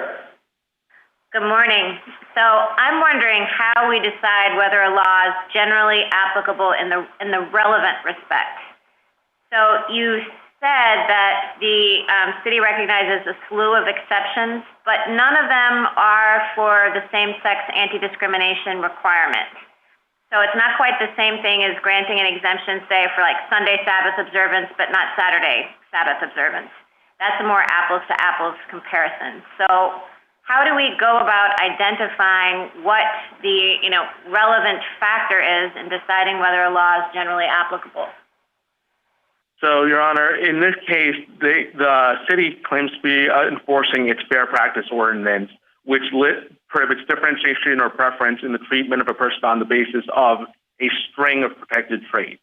Good morning. So I'm wondering how we decide whether a law is generally applicable in the relevant respect. So you said that the city recognizes a slew of exceptions, but none of them are for the same-sex anti-discrimination requirement. So it's not quite the same thing as granting an exemption, say, for like Sunday Sabbath observance, but not Saturday Sabbath observance. That's a more apples-to-apples comparison. So how do we go about identifying what the relevant factor is in deciding whether a law is generally applicable? So, Your Honor, in this case, the city claims to be enforcing its Fair Practice Ordinance, which prohibits differentiation or preference in the treatment of a person on the basis of a string of protected traits.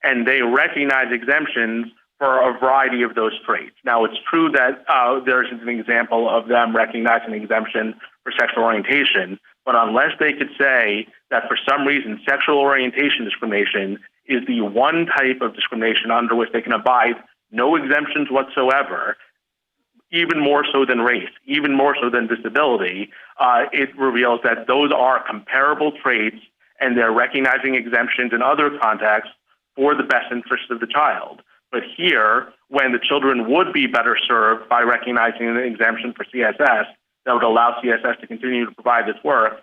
And they recognize exemptions for a variety of those traits. Now, it's true that there's an example of them recognizing an exemption for sexual orientation, but unless they could say that for some reason sexual orientation discrimination is the one type of discrimination under which they can abide no exemptions whatsoever, even more so than race, even more so than disability, it reveals that those are comparable traits and they're recognizing exemptions in other contexts for the best interest of the child. But here, when the children would be better served by recognizing an exemption for CSS that would allow CSS to continue to provide this work,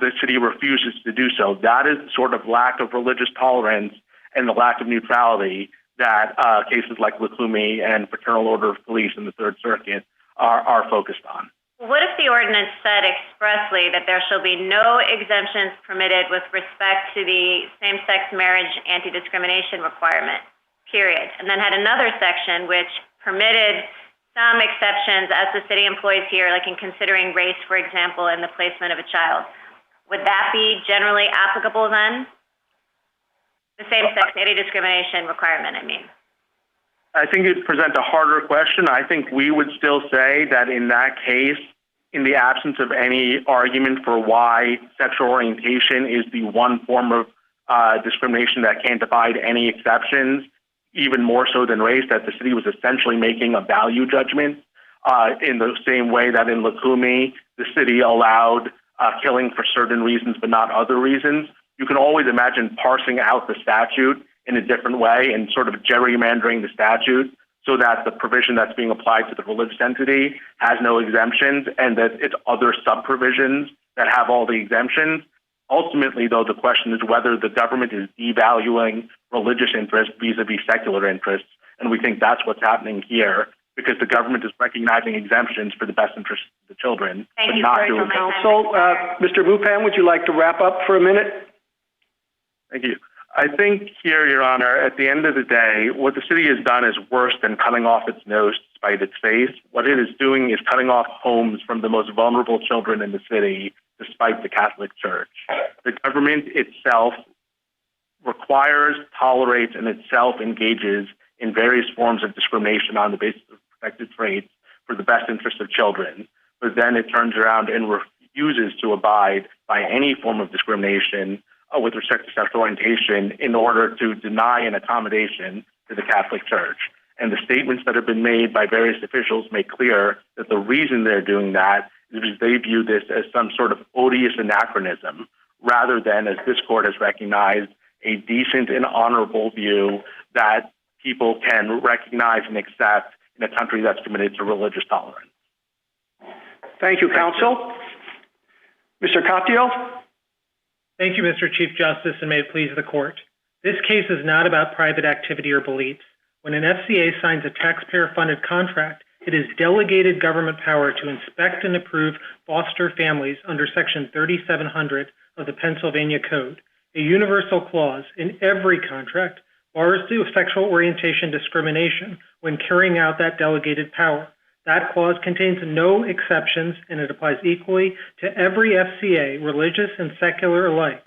the city refuses to do so. That is the sort of lack of religious tolerance and the lack of neutrality that cases like Lukumi and Fraternal Order of Police in the Third Circuit are focused on. What if the ordinance said expressly that there shall be no exemptions permitted with respect to the same-sex marriage anti-discrimination requirement, period, and then had another section which permitted some exceptions as the city employs here, like in considering race, for example, in the placement of a child? Would that be generally applicable then? The same-sex anti-discrimination requirement, I mean. I think it presents a harder question. I think we would still say that in that case, in the absence of any argument for why sexual orientation is the one form of discrimination that can't abide any exceptions, even more so than race, that the city was essentially making a value judgment in the same way that in Lukumi, the city allowed killing for certain reasons but not other reasons. You can always imagine parsing out the statute in a different way and sort of gerrymandering the statute so that the provision that's being applied to the religious entity has no exemptions and that it's other sub-provisions that have all the exemptions. Ultimately, though, the question is whether the government is devaluing religious interests vis-a-vis secular interests, and we think that's what's happening here because the government is recognizing exemptions for the best interests of the children, Thank but you not for doing Council, Mr. Mupan, would you like to wrap up for a minute? Thank you. I think here, Your Honor, at the end of the day, what the city has done is worse than cutting off its nose to spite its face. What it is doing is cutting off homes from the most vulnerable children in the city, despite the Catholic Church. The government itself requires, tolerates, and itself engages in various forms of discrimination on the basis of protected traits for the best interest of children, but then it turns around and refuses to abide by any form of discrimination with respect to sexual orientation in order to deny an accommodation to the Catholic Church. And the statements that have been made by various officials make clear that the reason they're doing that is because they view this as some sort of odious anachronism, rather than, as this court has recognized, a decent and honorable view that people can recognize and accept in a country that's committed to religious tolerance. Thank you, Counsel. Mr. Capdio? Thank you, Mr. Chief Justice, and may it please the Court. This case is not about private activity or beliefs. When an FCA signs a taxpayer-funded contract, it is delegated government power to inspect and approve foster families under Section 3700 of the Pennsylvania Code. A universal clause in every contract bars sexual orientation discrimination when carrying out that delegated power. That clause contains no exceptions, and it applies equally to every FCA, religious and secular alike.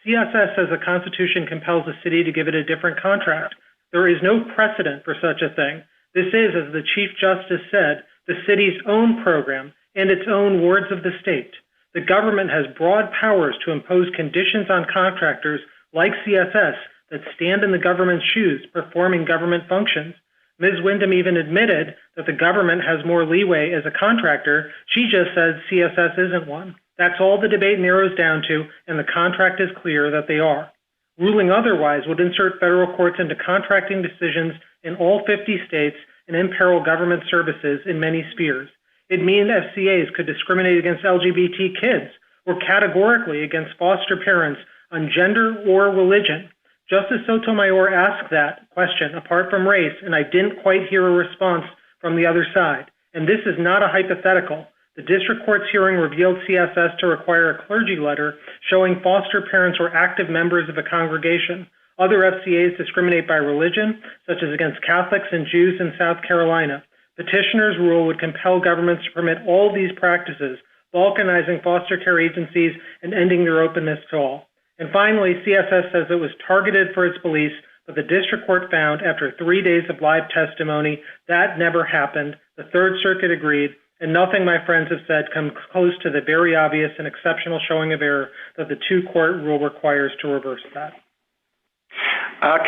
CSS says the Constitution compels the city to give it a different contract. There is no precedent for such a thing. This is, as the Chief Justice said, the city's own program and its own words of the state. The government has broad powers to impose conditions on contractors like CSS that stand in the government's shoes, performing government functions. Ms. Wyndham even admitted that the government has more leeway as a contractor. She just said CSS isn't one. That's all the debate narrows down to, and the contract is clear that they are. Ruling otherwise would insert federal courts into contracting decisions in all 50 states and imperil government services in many spheres. It means FCAs could discriminate against LGBT kids or categorically against foster parents on gender or religion. Justice Sotomayor asked that question apart from race, and I didn't quite hear a response from the other side. And this is not a hypothetical. The district court's hearing revealed CSS to require a clergy letter showing foster parents were active members of a congregation. Other FCAs discriminate by religion, such as against Catholics and Jews in South Carolina. Petitioner's rule would compel governments to permit all these practices, balkanizing foster care agencies and ending their openness to all. And finally, CSS says it was targeted for its beliefs, but the district court found after 3 days of live testimony that never happened. The Third Circuit agreed, and nothing my friends have said comes close to the very obvious and exceptional showing of error that the two-court rule requires to reverse that.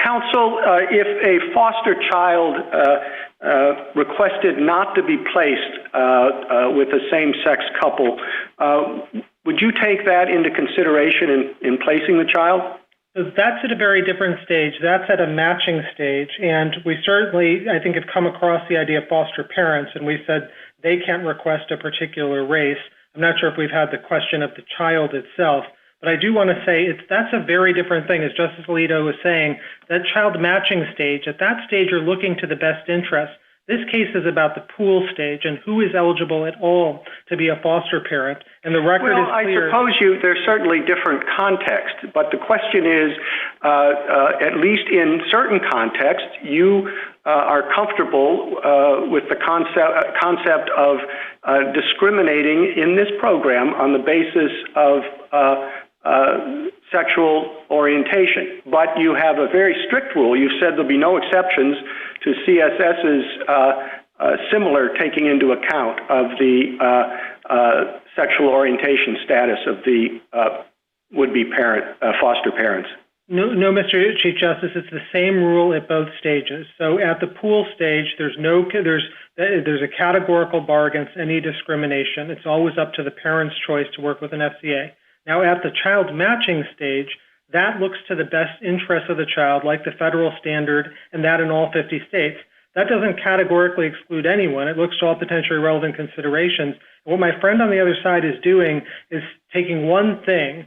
Counsel, if a foster child requested not to be placed with a same-sex couple, would you take that into consideration in placing the child? So that's at a very different stage. That's at a matching stage, and we certainly, I think, have come across the idea of foster parents, and we said they can't request a particular race. I'm not sure if we've had the question of the child itself, but I do want to say that's a very different thing, as Justice Alito was saying, that child matching stage. At that stage, you're looking to the best interest. This case is about the pool stage and who is eligible at all to be a foster parent, and the record is clear. I suppose there's certainly different context, but the question is, at least in certain contexts, you are comfortable with the concept of discriminating in this program on the basis of sexual orientation. But you have a very strict rule. You said there'll be no exceptions to CSS's similar taking into account of the sexual orientation status of the would-be foster parents. No, Mr. Chief Justice, it's the same rule at both stages. So at the pool stage, there's a categorical bar against any discrimination. It's always up to the parent's choice to work with an FCA. Now, at the child matching stage, that looks to the best interest of the child, like the federal standard, and that in all 50 states. That doesn't categorically exclude anyone. It looks to all potentially relevant considerations. What my friend on the other side is doing is taking one thing,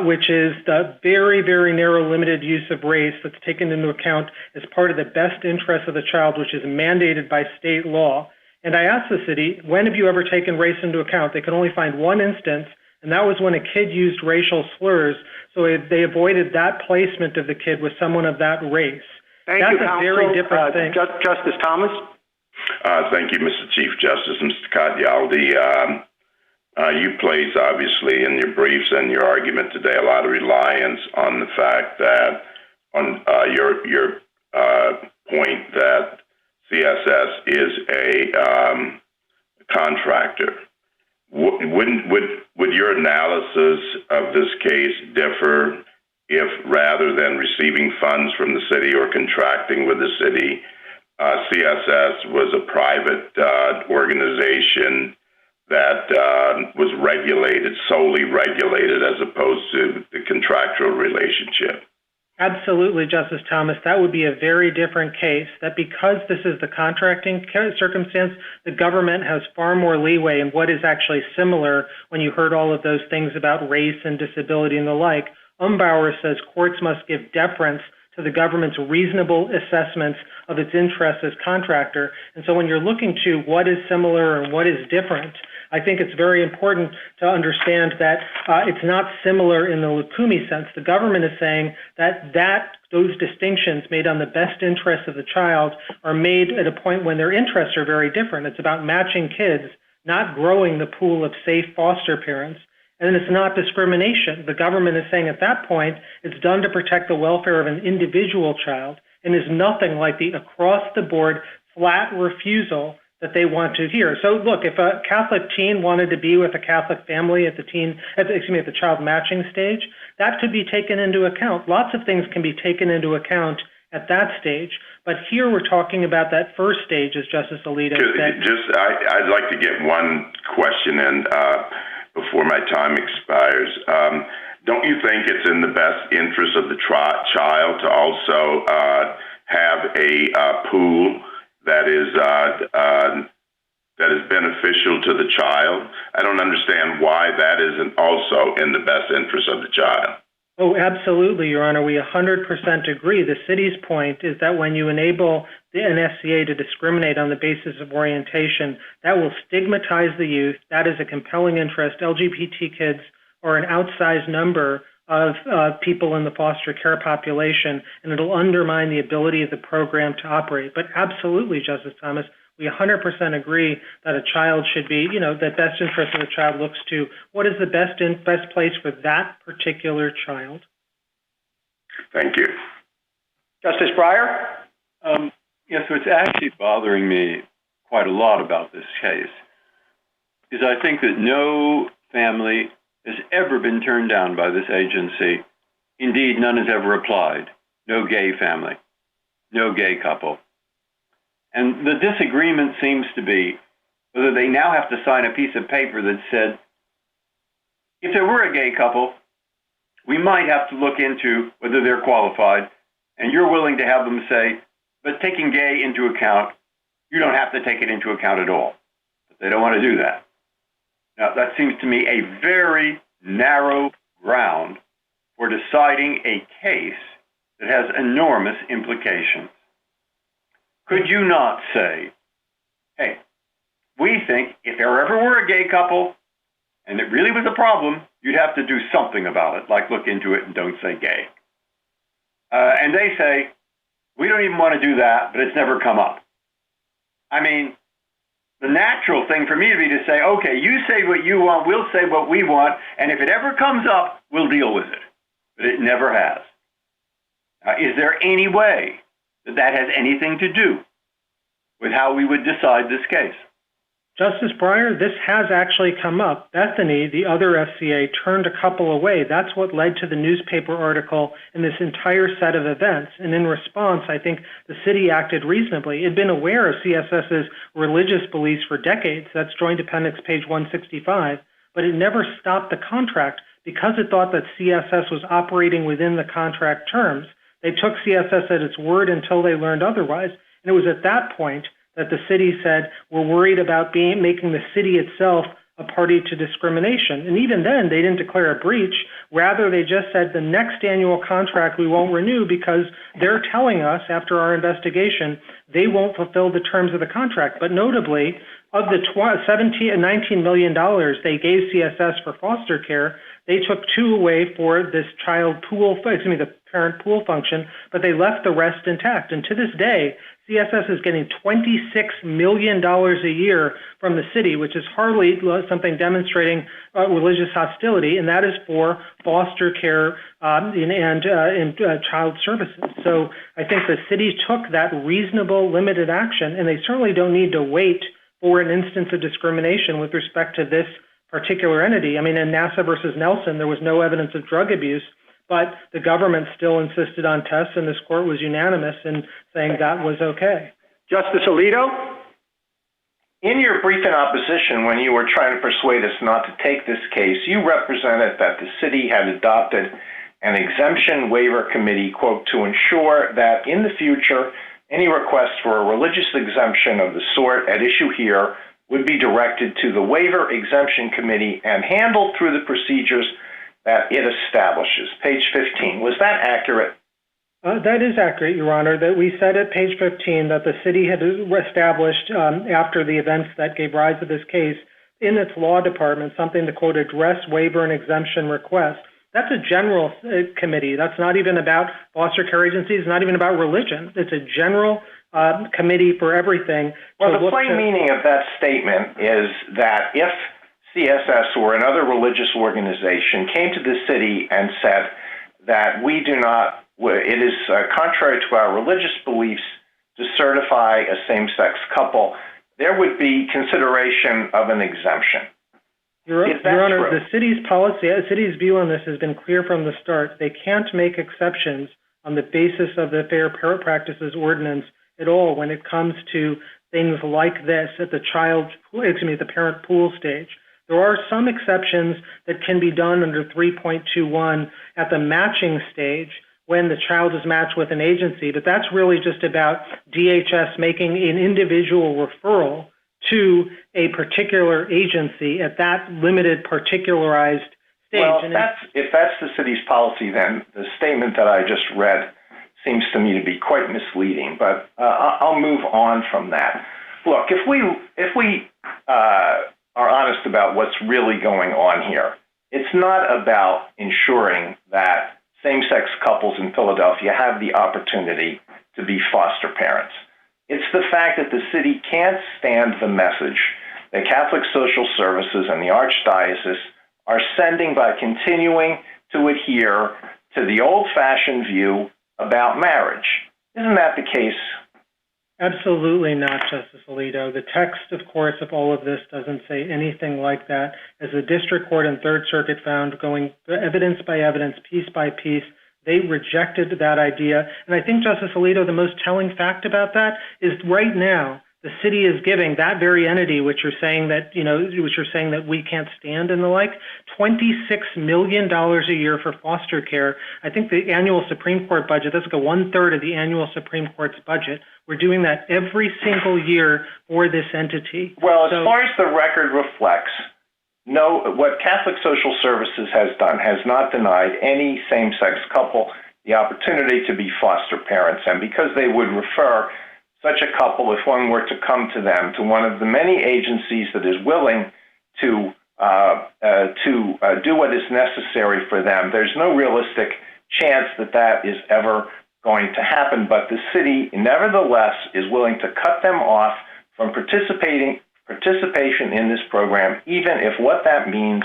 which is the very, very narrow limited use of race that's taken into account as part of the best interest of the child, which is mandated by state law. And I asked the city, when have you ever taken race into account? They could only find one instance, and that was when a kid used racial slurs, so they avoided that placement of the kid with someone of that race. That's a very different thing. Justice Thomas? Thank you, Mr. Chief Justice. Mr. Katyaldi, you place, obviously, in your briefs and your argument today, a lot of reliance on the fact that, on your point that CSS is a contractor. Would your analysis of this case differ if, rather than receiving funds from the city or contracting with the city, CSS was a private organization that was solely regulated, as opposed to the contractual relationship? Absolutely, Justice Thomas. That would be a very different case, that because this is the contracting circumstance, the government has far more leeway in what is actually similar when you heard all of those things about race and disability and the like. Umbauer says courts must give deference to the government's reasonable assessments of its interests as contractor. And so when you're looking to what is similar and what is different, I think it's very important to understand that it's not similar in the Lukumi sense. The government is saying that those distinctions made on the best interests of the child are made at a point when their interests are very different. It's about matching kids, not growing the pool of safe foster parents. And it's not discrimination. The government is saying at that point it's done to protect the welfare of an individual child and is nothing like the across-the-board flat refusal that they want to hear. So look, if a Catholic teen wanted to be with a Catholic family at the child matching stage, that could be taken into account. Lots of things can be taken into account at that stage. But here we're talking about that first stage, as Justice Alito said. I'd like to get one question in before my time expires. Don't you think it's in the best interest of the child to also have a pool that is beneficial to the child? I don't understand why that isn't also in the best interest of the child. Oh, absolutely, Your Honor. We 100% agree. The city's point is that when you enable an FCA to discriminate on the basis of orientation, that will stigmatize the youth. That is a compelling interest. LGBT kids are an outsized number of people in the foster care population, and it'll undermine the ability of the program to operate. But absolutely, Justice Thomas, we 100% agree that a child should be, the best interest of the child looks to what is the best place for that particular child. Thank you. Justice Breyer? Yes, what's actually bothering me quite a lot about this case is I think that no family has ever been turned down by this agency. Indeed, none has ever applied. No gay family, no gay couple. And the disagreement seems to be whether they now have to sign a piece of paper that said, if there were a gay couple, we might have to look into whether they're qualified, and you're willing to have them say, but taking gay into account, you don't have to take it into account at all. But they don't want to do that. Now, that seems to me a very narrow ground for deciding a case that has enormous implications. Could you not say, hey, we think if there ever were a gay couple and it really was a problem, you'd have to do something about it, like look into it and don't say gay. And they say, we don't even want to do that, but it's never come up. I mean, the natural thing for me to be to say, okay, you say what you want, we'll say what we want, and if it ever comes up, we'll deal with it. But it never has. Is there any way that that has anything to do with how we would decide this case? Justice Breyer, this has actually come up. Bethany, the other FCA, turned a couple away. That's what led to the newspaper article and this entire set of events. And in response, I think the city acted reasonably. It had been aware of CSS's religious beliefs for decades. That's Joint Appendix page 165. But it never stopped the contract because it thought that CSS was operating within the contract terms. They took CSS at its word until they learned otherwise. And it was at that point that the city said, we're worried about making the city itself a party to discrimination. And even then, they didn't declare a breach. Rather, they just said the next annual contract we won't renew because they're telling us, after our investigation, they won't fulfill the terms of the contract. But notably, of the $19 million they gave CSS for foster care, they took $2 away for this the parent pool function, but they left the rest intact. And to this day, CSS is getting $26 million a year from the city, which is hardly something demonstrating religious hostility, and that is for foster care and child services. So I think the city took that reasonable, limited action, and they certainly don't need to wait for an instance of discrimination with respect to this particular entity. I mean, in NASA versus Nelson, there was no evidence of drug abuse, but the government still insisted on tests, and this court was unanimous in saying that was okay. Justice Alito? In your brief in opposition, when you were trying to persuade us not to take this case, you represented that the city had adopted an exemption waiver committee, quote, to ensure that in the future, any request for a religious exemption of the sort at issue here would be directed to the waiver exemption committee and handled through the procedures that it establishes. Page 15. Was that accurate? That is accurate, Your Honor. That we said at page 15 that the city had established after the events that gave rise to this case in its law department something to, quote, address waiver and exemption requests. That's a general committee. That's not even about foster care agencies, not even about religion. It's a general committee for everything. Well, the plain meaning of that statement is that if CSS or another religious organization came to the city and said that we do not, it is contrary to our religious beliefs to certify a same-sex couple, there would be consideration of an exemption. Your Honor, the city's policy, the city's view on this has been clear from the start. They can't make exceptions on the basis of the Fair Practices Ordinance at all when it comes to things like this at the parent pool stage. There are some exceptions that can be done under 3.21 at the matching stage when the child is matched with an agency, but that's really just about DHS making an individual referral to a particular agency at that limited, particularized stage. Well, if that's the city's policy, then the statement that I just read seems to me to be quite misleading, but I'll move on from that. Look, if we are honest about what's really going on here, it's not about ensuring that same-sex couples in Philadelphia have the opportunity to be foster parents. It's the fact that the city can't stand the message that Catholic Social Services and the Archdiocese are sending by continuing to adhere to the old-fashioned view about marriage. Isn't that the case? Absolutely not, Justice Alito. The text, of course, of all of this doesn't say anything like that. As the District Court and Third Circuit found, going evidence by evidence, piece by piece, they rejected that idea. And I think, Justice Alito, the most telling fact about that is right now, the city is giving that very entity, which you're saying that we can't stand and the like, $26 million a year for foster care. I think the annual Supreme Court budget, that's like 1/3 of the annual Supreme Court's budget. We're doing that every single year for this entity. Well, as far as the record reflects, what Catholic Social Services has done has not denied any same-sex couple the opportunity to be foster parents. And because they would refer such a couple, if one were to come to them, to one of the many agencies that is willing to do what is necessary for them, there's no realistic chance that that is ever going to happen. But the city, nevertheless, is willing to cut them off from participation in this program, even if what that means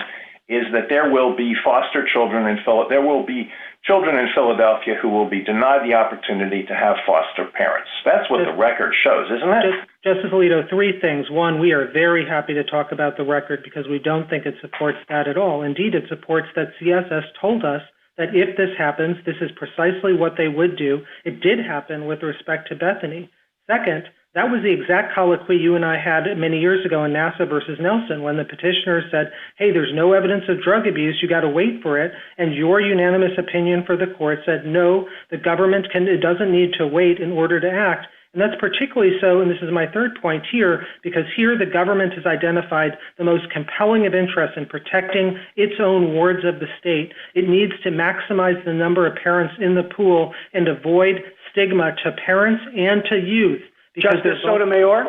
is that there will be foster children there will be children in Philadelphia who will be denied the opportunity to have foster parents. That's what the record shows, isn't it? Justice Alito, three things. One, we are very happy to talk about the record because we don't think it supports that at all. Indeed, it supports that CSS told us that if this happens, this is precisely what they would do. It did happen with respect to Bethany. Second, that was the exact colloquy you and I had many years ago in NASA versus Nelson when the petitioner said, hey, there's no evidence of drug abuse, you got to wait for it. And your unanimous opinion for the court said, no, the government doesn't need to wait in order to act. And that's particularly so, and this is my third point here, because here the government has identified the most compelling of interests in protecting its own wards of the state. It needs to maximize the number of parents in the pool and avoid stigma to parents and to youth. Justice Sotomayor?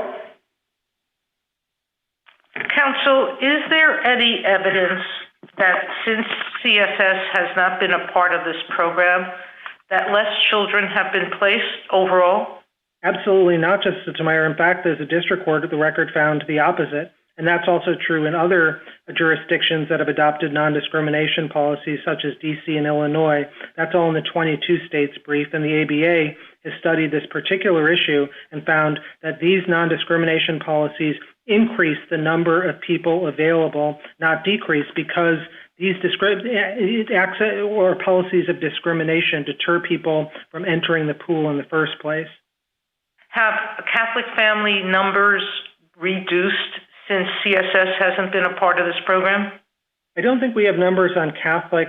Counsel, is there any evidence that since CSS has not been a part of this program, that less children have been placed overall? Absolutely not, Justice Sotomayor. In fact, as a district court, the record found the opposite. And that's also true in other jurisdictions that have adopted non-discrimination policies, such as D.C. and Illinois. That's all in the 22 states brief. And the ABA has studied this particular issue and found that these non-discrimination policies increase the number of people available, not decrease, because these policies of discrimination deter people from entering the pool in the first place. Have Catholic family numbers reduced since CSS hasn't been a part of this program? I don't think we have numbers on Catholic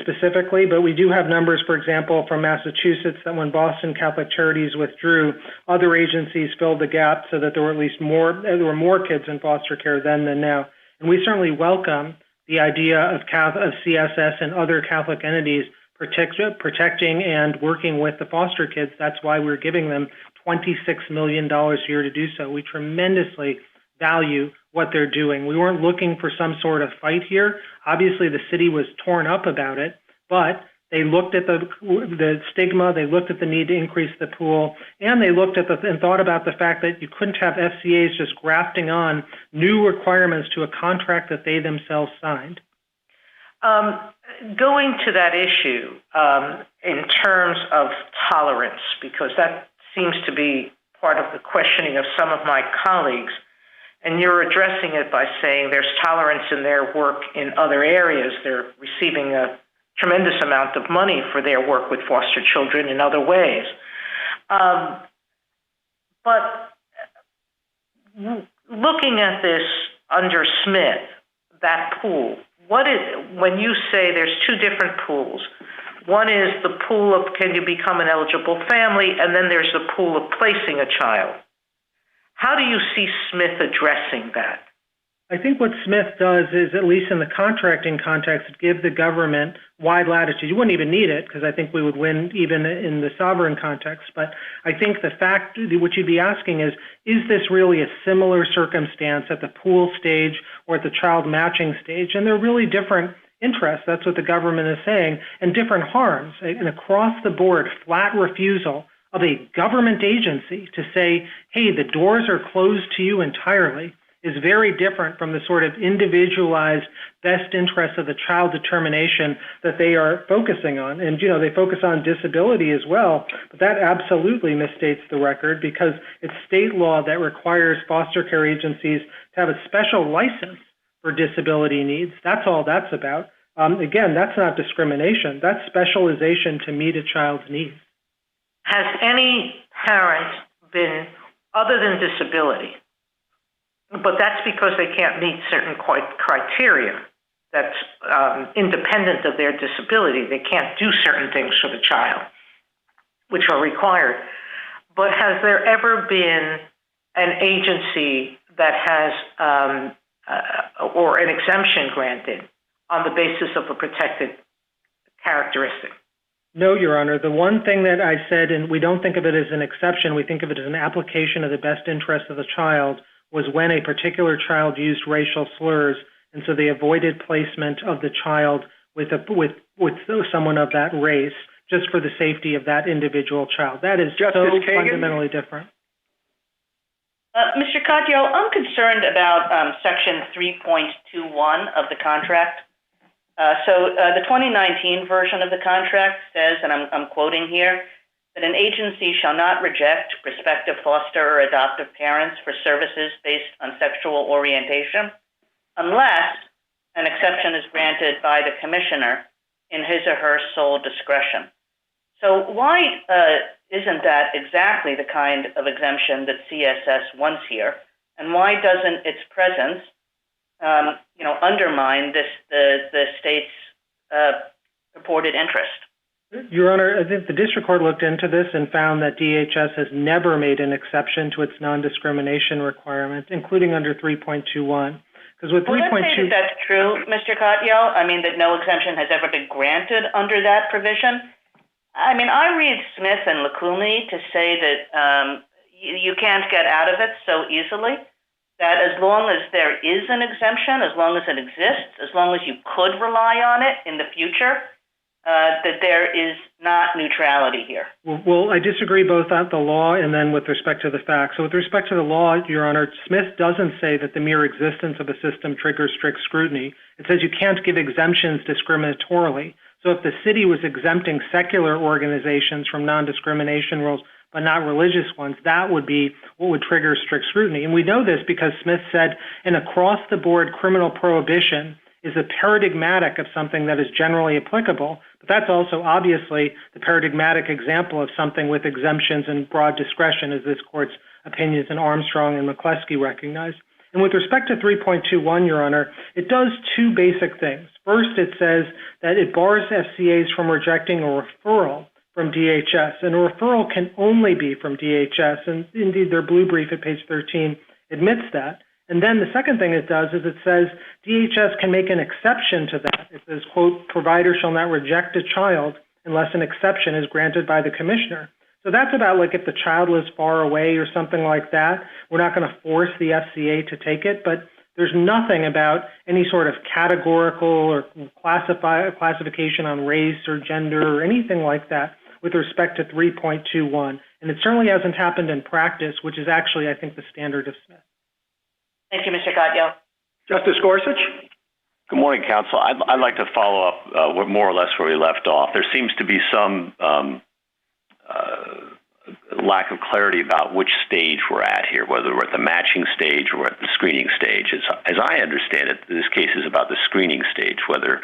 specifically, but we do have numbers, for example, from Massachusetts, that when Boston Catholic Charities withdrew, other agencies filled the gap so that there were more kids in foster care then than now. And we certainly welcome the idea of CSS and other Catholic entities protecting and working with the foster kids. That's why we're giving them $26 million a year to do so. We tremendously value what they're doing. We weren't looking for some sort of fight here. Obviously, the city was torn up about it, but they looked at the stigma, they looked at the need to increase the pool, and they looked at and thought about the fact that you couldn't have FCAs just grafting on new requirements to a contract that they themselves signed. Going to that issue in terms of tolerance, because that seems to be part of the questioning of some of my colleagues, and you're addressing it by saying there's tolerance in their work in other areas. They're receiving a tremendous amount of money for their work with foster children in other ways. But looking at this under Smith, that pool, when you say there's two different pools, one is the pool of can you become an eligible family, and then there's the pool of placing a child. How do you see Smith addressing that? I think what Smith does is, at least in the contracting context, give the government wide latitude. You wouldn't even need it, because I think we would win even in the sovereign context. But I think the fact, what you'd be asking is this really a similar circumstance at the pool stage or at the child matching stage? And they're really different interests. That's what the government is saying, and different harms. And across the board, flat refusal of a government agency to say, hey, the doors are closed to you entirely, is very different from the sort of individualized best interest of the child determination that they are focusing on. And, they focus on disability as well, but that absolutely misstates the record, because it's state law that requires foster care agencies to have a special license for disability needs. That's all that's about. Again, that's not discrimination. That's specialization to meet a child's needs. Has any parent been, other than disability, but that's because they can't meet certain criteria that's independent of their disability. They can't do certain things for the child, which are required. But has there ever been an agency that has or an exemption granted on the basis of a protected characteristic? No, Your Honor. The one thing that I said, and we don't think of it as an exception, we think of it as an application of the best interest of the child, was when a particular child used racial slurs, and so they avoided placement of the child with someone of that race, just for the safety of that individual child. That is Justice so fundamentally different. Mr. Katyal, I'm concerned about Section 3.21 of the contract. The 2019 version of the contract says, and I'm quoting here, that an agency shall not reject prospective foster or adoptive parents for services based on sexual orientation unless an exception is granted by the commissioner in his or her sole discretion. So why isn't that exactly the kind of exemption that CSS wants here? And why doesn't its presence undermine the state's purported interest? Your Honor, I think the district court looked into this and found that DHS has never made an exception to its non-discrimination requirement, including under 3.21. Because with 3.2, let's say that's true, Mr. Katyal. I mean, that no exemption has ever been granted under that provision. I mean, I read Smith and Lukumi to say that you can't get out of it so easily, that as long as there is an exemption, as long as it exists, as long as you could rely on it in the future, that there is not neutrality here. Well, I disagree both at the law and then with respect to the facts. So with respect to the law, Your Honor, Smith doesn't say that the mere existence of a system triggers strict scrutiny. It says you can't give exemptions discriminatorily. So if the city was exempting secular organizations from non-discrimination rules, but not religious ones, that would be what would trigger strict scrutiny. And we know this because Smith said an across-the-board criminal prohibition is a paradigmatic of something that is generally applicable, but that's also obviously the paradigmatic example of something with exemptions and broad discretion, as this court's opinions in Armstrong and McCleskey recognize. And with respect to 3.21, Your Honor, it does two basic things. First, it says that it bars FCAs from rejecting a referral from DHS, and a referral can only be from DHS, and indeed their blue brief at page 13 admits that. And then the second thing it does is it says DHS can make an exception to that. It says, quote, provider shall not reject a child unless an exception is granted by the commissioner. So that's about like if the child lives far away or something like that. We're not going to force the FCA to take it, but there's nothing about any sort of categorical or classification on race or gender or anything like that with respect to 3.21. And it certainly hasn't happened in practice, which is actually, I think, the standard of Smith. Thank you, Mr. Katyal. Justice Gorsuch? Good morning, counsel. I'd like to follow up more or less where we left off. There seems to be some lack of clarity about which stage we're at here, whether we're at the matching stage or we're at the screening stage. As I understand it, this case is about the screening stage, whether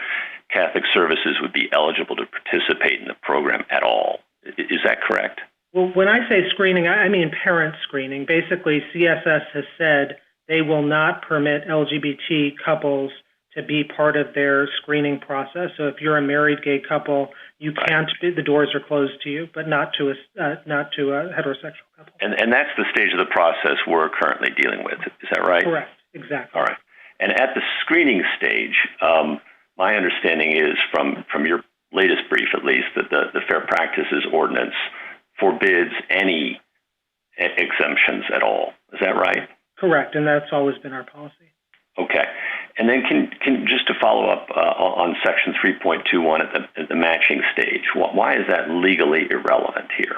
Catholic Services would be eligible to participate in the program at all. Is that correct? Well, when I say screening, I mean parent screening. Basically, CSS has said they will not permit LGBT couples to be part of their screening process. So if you're a married gay couple, you can't. The doors are closed to you, but not to a heterosexual couple. And that's the stage of the process we're currently dealing with. Is that right? Correct. Exactly. All right. And at the screening stage, my understanding is from your latest brief, at least, that the Fair Practices Ordinance forbids any exemptions at all. Is that right? Correct, and that's always been our policy. Okay. And then can just to follow up on Section 3.21 at the matching stage, why is that legally irrelevant here?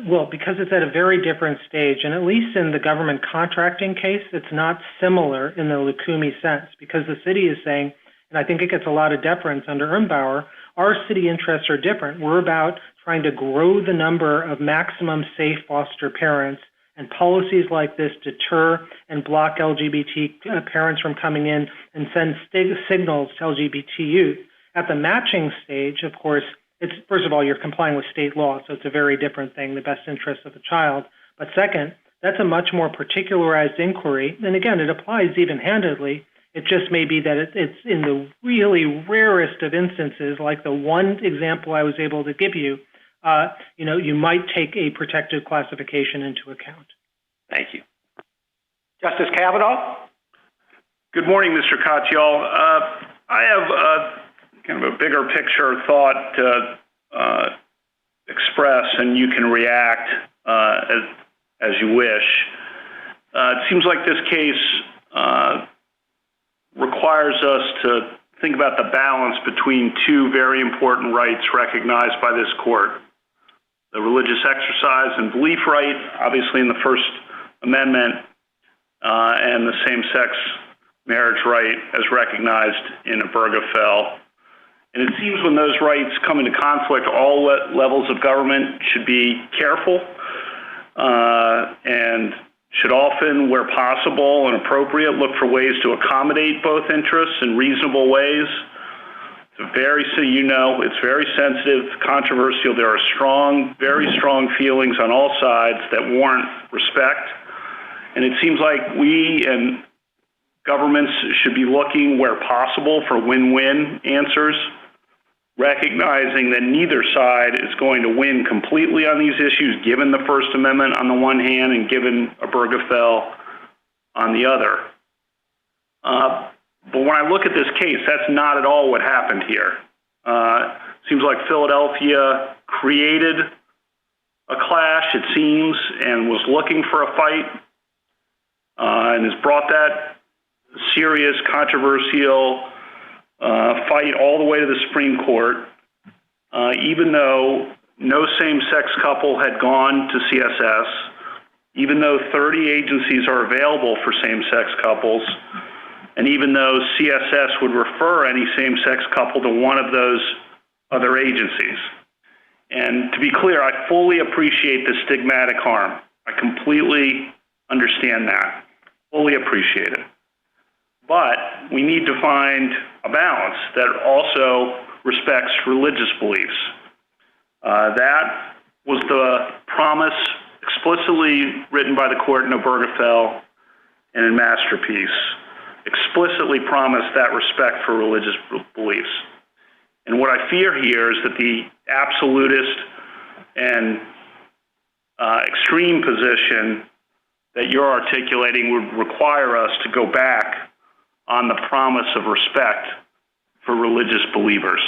Well, because it's at a very different stage, and at least in the government contracting case, it's not similar in the Lukumi sense, because the city is saying, and I think it gets a lot of deference under Umbauer, our city interests are different. We're about trying to grow the number of maximum safe foster parents, and policies like this deter and block LGBT parents from coming in and send signals to LGBT youth. At the matching stage, of course, it's, first of all, you're complying with state law, so it's a very different thing, the best interest of the child. But second, that's a much more particularized inquiry. And again, it applies even-handedly. It just may be that it's in the really rarest of instances, like the one example I was able to give you, you might take a protected classification into account. Thank you. Justice Kavanaugh? Good morning, Mr. Katyal. I have kind of a bigger picture thought to express, and you can react as you wish. It seems like this case requires us to think about the balance between two very important rights recognized by this court. The religious exercise and belief right, obviously in the First Amendment, and the same-sex marriage right as recognized in Obergefell. And it seems when those rights come into conflict, all levels of government should be careful and should often, where possible and appropriate, look for ways to accommodate both interests in reasonable ways. It's very sensitive, controversial. There are very strong feelings on all sides that warrant respect. And it seems like we and governments should be looking where possible for win-win answers, recognizing that neither side is going to win completely on these issues, given the First Amendment on the one hand and given Obergefell on the other. But when I look at this case, that's not at all what happened here. Seems like Philadelphia created a clash, it seems, and was looking for a fight, and has brought that serious, controversial fight all the way to the Supreme Court, even though no same-sex couple had gone to CSS, even though 30 agencies are available for same-sex couples, and even though CSS would refer any same-sex couple to one of those other agencies. And to be clear, I fully appreciate the stigmatic harm. I completely understand that, fully appreciate it. But we need to find a balance that also respects religious beliefs. That was the promise explicitly written by the court in Obergefell and in Masterpiece, explicitly promised that respect for religious beliefs. And what I fear here is that the absolutist and extreme position that you're articulating would require us to go back on the promise of respect for religious believers.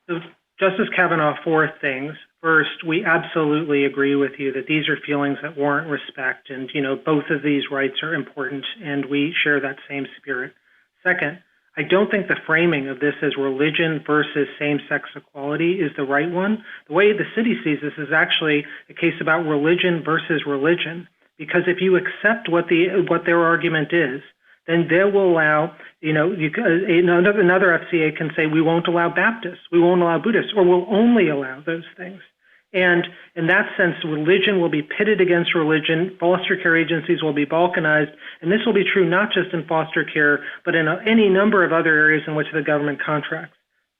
So, Justice Kavanaugh, four things. First, we absolutely agree with you that these are feelings that warrant respect, and, both of these rights are important, and we share that same spirit. Second, I don't think the framing of this as religion versus same-sex equality is the right one. The way the city sees this is actually a case about religion versus religion, because if you accept what their argument is, then they will allow, another FCA can say, we won't allow Baptists, we won't allow Buddhists, or we'll only allow those things. And in that sense, religion will be pitted against religion, foster care agencies will be balkanized, and this will be true not just in foster care, but in any number of other areas in which the government contracts.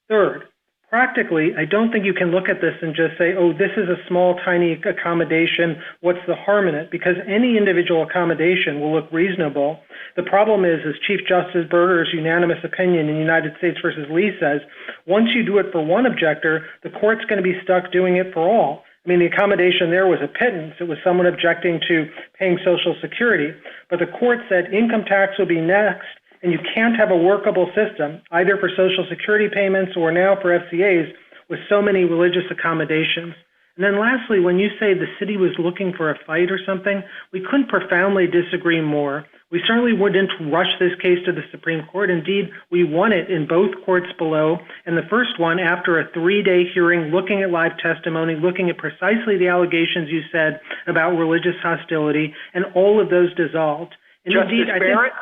Third, practically, I don't think you can look at this and just say, oh, this is a small, tiny accommodation, what's the harm in it? Because any individual accommodation will look reasonable. The problem is, as Chief Justice Berger's unanimous opinion in United States versus Lee says, once you do it for one objector, the court's going to be stuck doing it for all. I mean, the accommodation there was a pittance. It was someone objecting to paying Social Security. But the court said income tax will be next, and you can't have a workable system, either for Social Security payments or now for FCAs, with so many religious accommodations. And then lastly, when you say the city was looking for a fight or something, we couldn't profoundly disagree more. We certainly wouldn't rush this case to the Supreme Court. Indeed, we won it in both courts below, and the first one after a 3-day hearing, looking at live testimony, looking at precisely the allegations you said about religious hostility, and all of those dissolved. And Justice Barrett?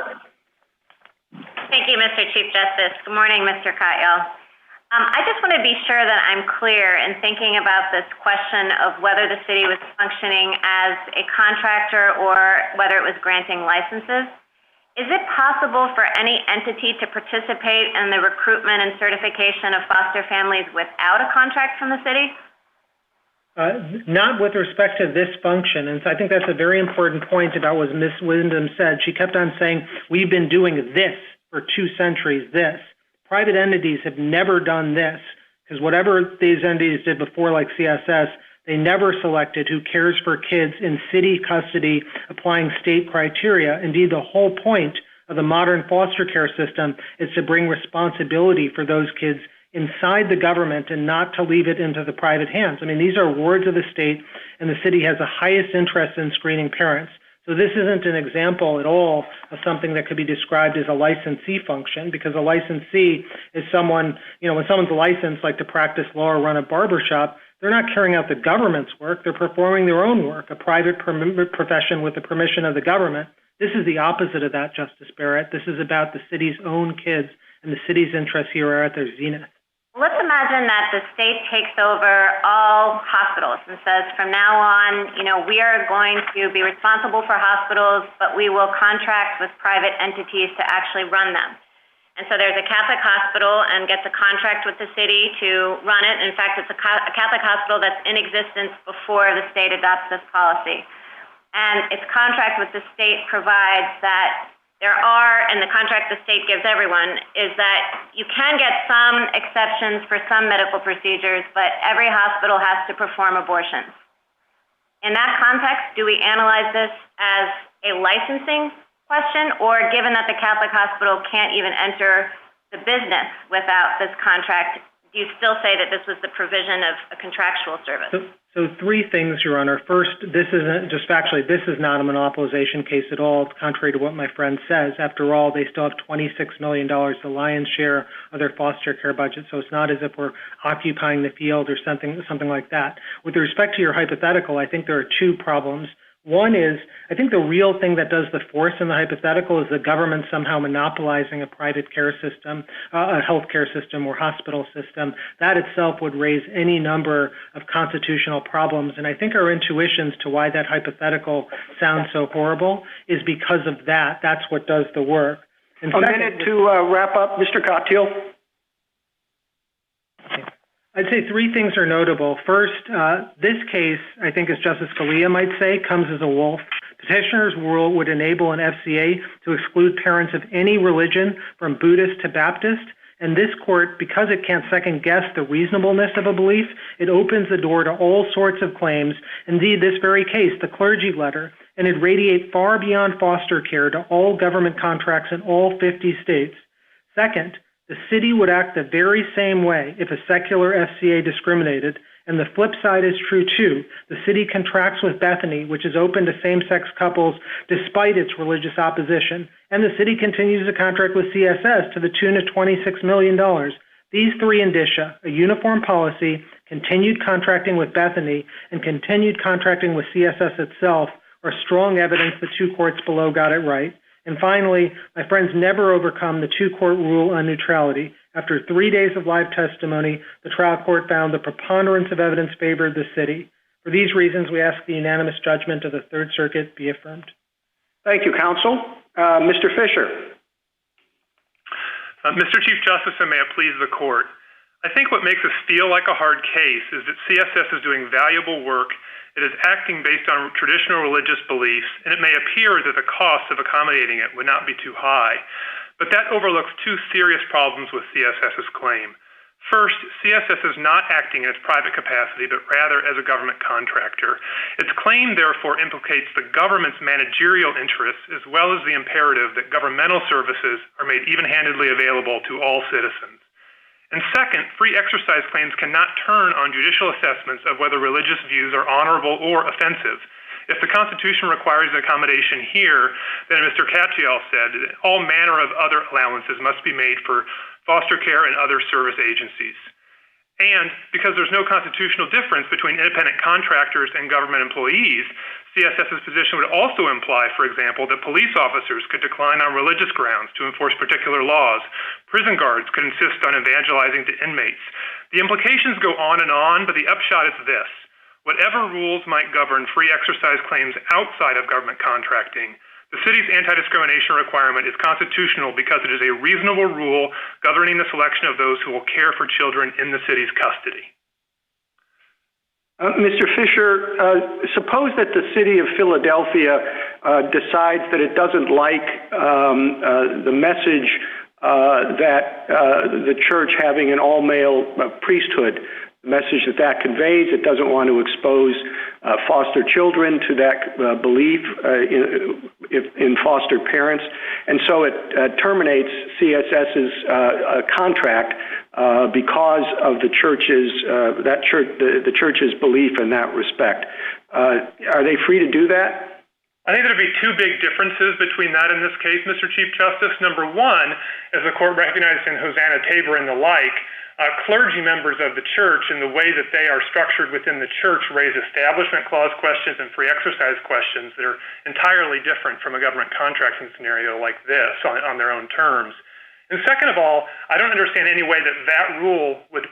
Thank you, Mr. Chief Justice. Good morning, Mr. Katyal. I just want to be sure that I'm clear in thinking about this question of whether the city was functioning as a contractor or whether it was granting licenses. Is it possible for any entity to participate in the recruitment and certification of foster families without a contract from the city? Not with respect to this function. And so I think that's a very important point about what Ms. Wyndham said. She kept on saying, we've been doing this for 2 centuries, this. Private entities have never done this, because whatever these entities did before, like CSS, they never selected who cares for kids in city custody applying state criteria. Indeed, the whole point of the modern foster care system is to bring responsibility for those kids inside the government and not to leave it into the private hands. I mean, these are wards of the state, and the city has the highest interest in screening parents. So this isn't an example at all of something that could be described as a licensee function, because a licensee is someone, when someone's licensed, like to practice law or run a barbershop, they're not carrying out the government's work, they're performing their own work, a private profession with the permission of the government. This is the opposite of that, Justice Barrett. This is about the city's own kids, and the city's interests here are at their zenith. Let's imagine that the state takes over all hospitals and says, from now on, we are going to be responsible for hospitals, but we will contract with private entities to actually run them. And so there's a Catholic hospital and gets a contract with the city to run it. In fact, it's a Catholic hospital that's in existence before the state adopts this policy. And its contract with the state provides that and the contract the state gives everyone, is that you can get some exceptions for some medical procedures, but every hospital has to perform abortions. In that context, do we analyze this as a licensing question, or given that the Catholic hospital can't even enter the business without this contract, do you still say that this was the provision of a contractual service? So three things, Your Honor. First, this isn't just factually, this is not a monopolization case at all, contrary to what my friend says. After all, they still have $26 million, the lion's share of their foster care budget, so it's not as if we're occupying the field or something like that. With respect to your hypothetical, I think there are two problems. One is, I think the real thing that does the force in the hypothetical is the government somehow monopolizing a private care system, a healthcare system or hospital system. That itself would raise any number of constitutional problems. And I think our intuitions to why that hypothetical sounds so horrible is because of that. That's what does the work. And a minute to wrap up, Mr. Cottiel. I'd say three things are notable. First, this case, I think as Justice Scalia might say, comes as a wolf. Petitioner's rule would enable an FCA to exclude parents of any religion, from Buddhist to Baptist, and this court, because it can't second-guess the reasonableness of a belief, it opens the door to all sorts of claims. Indeed, this very case, the clergy letter, and it radiate far beyond foster care to all government contracts in all 50 states. Second, the city would act the very same way if a secular FCA discriminated, and the flip side is true too. The city contracts with Bethany, which is open to same-sex couples despite its religious opposition, and the city continues to contract with CSS to the tune of $26 million. These three indicia, a uniform policy, continued contracting with Bethany, and continued contracting with CSS itself, are strong evidence the two courts below got it right. And finally, my friends never overcome the two-court rule on neutrality. After 3 days of live testimony, the trial court found the preponderance of evidence favored the city. For these reasons, we ask the unanimous judgment of the Third Circuit be affirmed. Thank you, counsel. Mr. Fisher. Mr. Chief Justice, and may it please the court, I think what makes this feel like a hard case is that CSS is doing valuable work. It is acting based on traditional religious beliefs, and it may appear that the cost of accommodating it would not be too high. But that overlooks two serious problems with CSS's claim. First, CSS is not acting in its private capacity, but rather as a government contractor. Its claim, therefore, implicates the government's managerial interests, as well as the imperative that governmental services are made even-handedly available to all citizens. And second, free exercise claims cannot turn on judicial assessments of whether religious views are honorable or offensive. If the Constitution requires accommodation here, then Mr. Cottiel said, all manner of other allowances must be made for foster care and other service agencies. And because there's no constitutional difference between independent contractors and government employees, CSS's position would also imply, for example, that police officers could decline on religious grounds to enforce particular laws. Prison guards could insist on evangelizing to inmates. The implications go on, but the upshot is this. Whatever rules might govern free exercise claims outside of government contracting, the city's anti-discrimination requirement is constitutional because it is a reasonable rule governing the selection of those who will care for children in the city's custody. Mr. Fisher, suppose that the city of Philadelphia decides that it doesn't like the message that the church having an all-male priesthood, the message that conveys. It doesn't want to expose foster children to that belief in foster parents, and so it terminates CSS's contract because of the church's the church's belief in that respect. Are they free to do that? I think there'd be two big differences between that and this case, Mr. Chief Justice. Number one, as the court recognized in Hosanna Tabor and the like, clergy members of the church and the way that they are structured within the church raise establishment clause questions and free exercise questions that are entirely different from a government contracting scenario like this on their own terms. And second of all, I don't understand any way that that rule would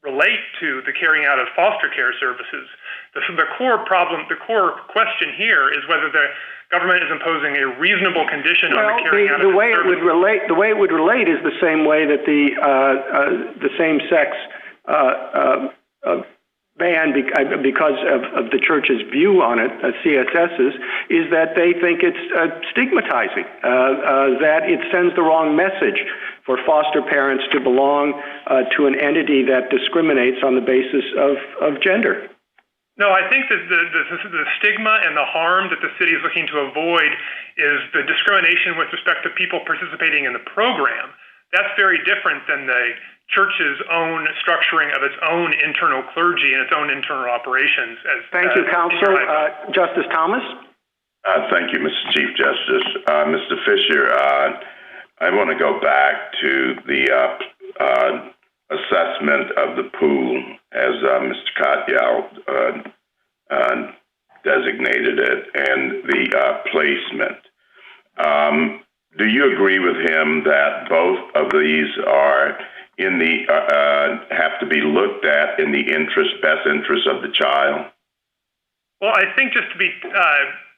relate to the carrying out of foster care services. The core question here is whether the government is imposing a reasonable condition on the carrying out of services. The way it would relate is the same way that the same-sex ban, because of the church's view on it, CSS's, is that they think it's stigmatizing, that it sends the wrong message for foster parents to belong to an entity that discriminates on the basis of gender. No, I think that the stigma and the harm that the city is looking to avoid is the discrimination with respect to people participating in the program. That's very different than the church's own structuring of its own internal clergy and its own internal operations. Thank you, Counsel. Justice Thomas? Thank you, Mr. Chief Justice. Mr. Fisher, I want to go back to the assessment of the pool, as Mr. Katyal designated it, and the placement. Do you agree with him that both of these are in the have to be looked at in the best interest of the child? Well, I think just to be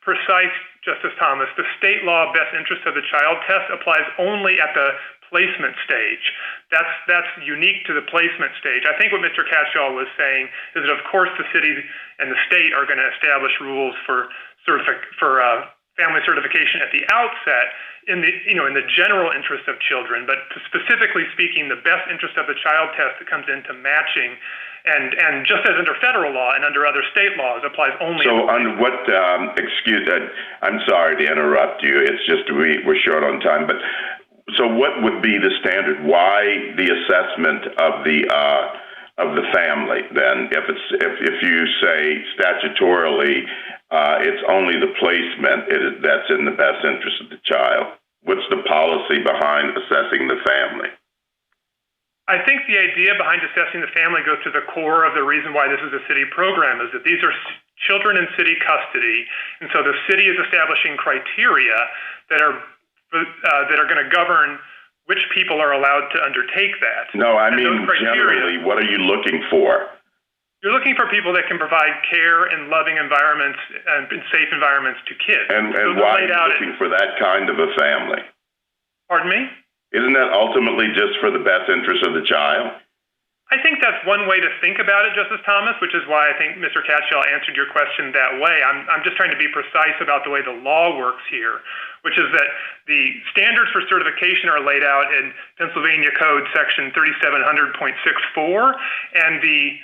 precise, Justice Thomas, the state law best interest of the child test applies only at the placement stage. That's unique to the placement stage. I think what Mr. Katyal was saying is that, of course, the city and the state are going to establish rules for family certification at the outset in the general interest of children, but specifically speaking, the best interest of the child test that comes into matching, and just as under federal law and under other state laws, applies only. So, on what? I'm sorry to interrupt you. It's just we're short on time, but. So what would be the standard? Why the assessment of the family then? If you say statutorily it's only the placement that's in the best interest of the child, what's the policy behind assessing the family? I think the idea behind assessing the family goes to the core of the reason why this is a city program, is that these are children in city custody, and so the city is establishing criteria that are going to govern which people are allowed to undertake that. No, I mean generally, what are you looking for? You're looking for people that can provide care and loving environments and safe environments to kids. And why are you looking for that kind of a family? Pardon me? Isn't that ultimately just for the best interest of the child? I think that's one way to think about it, Justice Thomas, which is why I think Mr. Katyal answered your question that way. I'm just trying to be precise about the way the law works here, which is that the standards for certification are laid out in Pennsylvania Code Section 3700.64, and the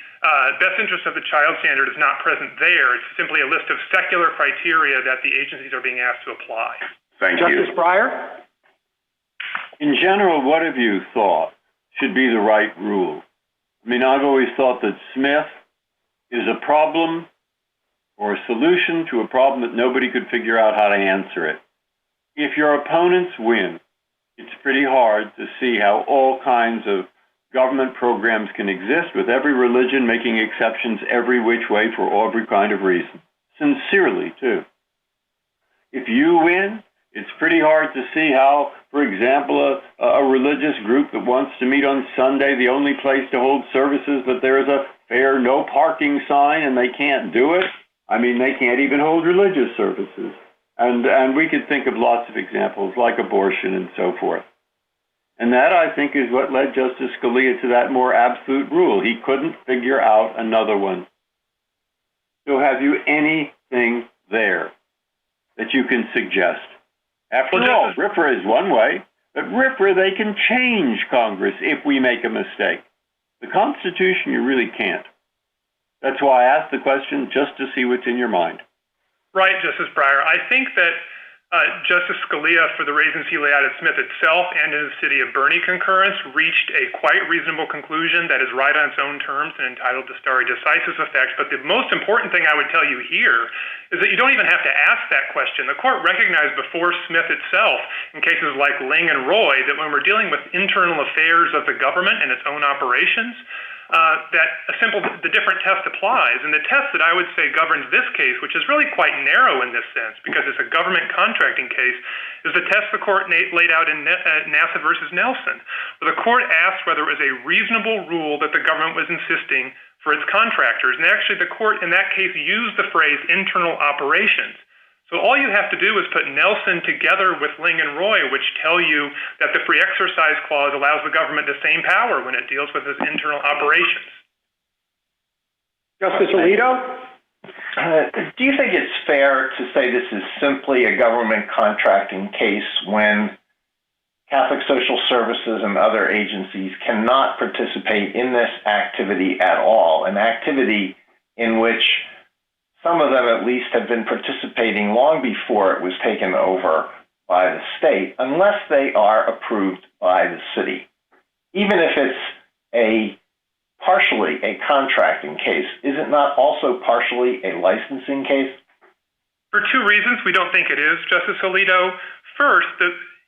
best interest of the child standard is not present there. It's simply a list of secular criteria that the agencies are being asked to apply. Thank you. Justice Breyer? In general, what have you thought should be the right rule? I mean, I've always thought that Smith is a problem or a solution to a problem that nobody could figure out how to answer it. If your opponents win, it's pretty hard to see how all kinds of government programs can exist with every religion making exceptions every which way for every kind of reason. Sincerely, too. If you win, it's pretty hard to see how, for example, a religious group that wants to meet on Sunday, the only place to hold services, but there's a fair no parking sign and they can't do it. I mean, they can't even hold religious services. And we could think of lots of examples like abortion and so forth. And that, I think, is what led Justice Scalia to that more absolute rule. He couldn't figure out another one. So have you anything there that you can suggest? After all, RFRA is one way, but RFRA, they can change Congress if we make a mistake. The Constitution, you really can't. That's why I asked the question, just to see what's in your mind. Right, Justice Breyer. I think that Justice Scalia, for the reasons he laid out at Smith itself and in the City of Bernie concurrence, reached a quite reasonable conclusion that is right on its own terms and entitled to stare decisis effect. But the most important thing I would tell you here is that you don't even have to ask that question. The court recognized before Smith itself, in cases like Ling and Roy, that when we're dealing with internal affairs of the government and its own operations, the different test applies. And the test that I would say governs this case, which is really quite narrow in this sense because it's a government contracting case, is the test the court laid out in NASA versus Nelson, where the court asked whether it was a reasonable rule that the government was insisting for its contractors. And actually the court in that case used the phrase internal operations. So all you have to do is put Nelson together with Ling and Roy, which tell you that the free exercise clause allows the government the same power when it deals with its internal operations. Justice Alito? Do you think it's fair to say this is simply a government contracting case when Catholic Social Services and other agencies cannot participate in this activity at all, an activity in which some of them at least have been participating long before it was taken over by the state, unless they are approved by the city? Even if it's partially a contracting case, is it not also partially a licensing case? For two reasons, we don't think it is, Justice Alito. First,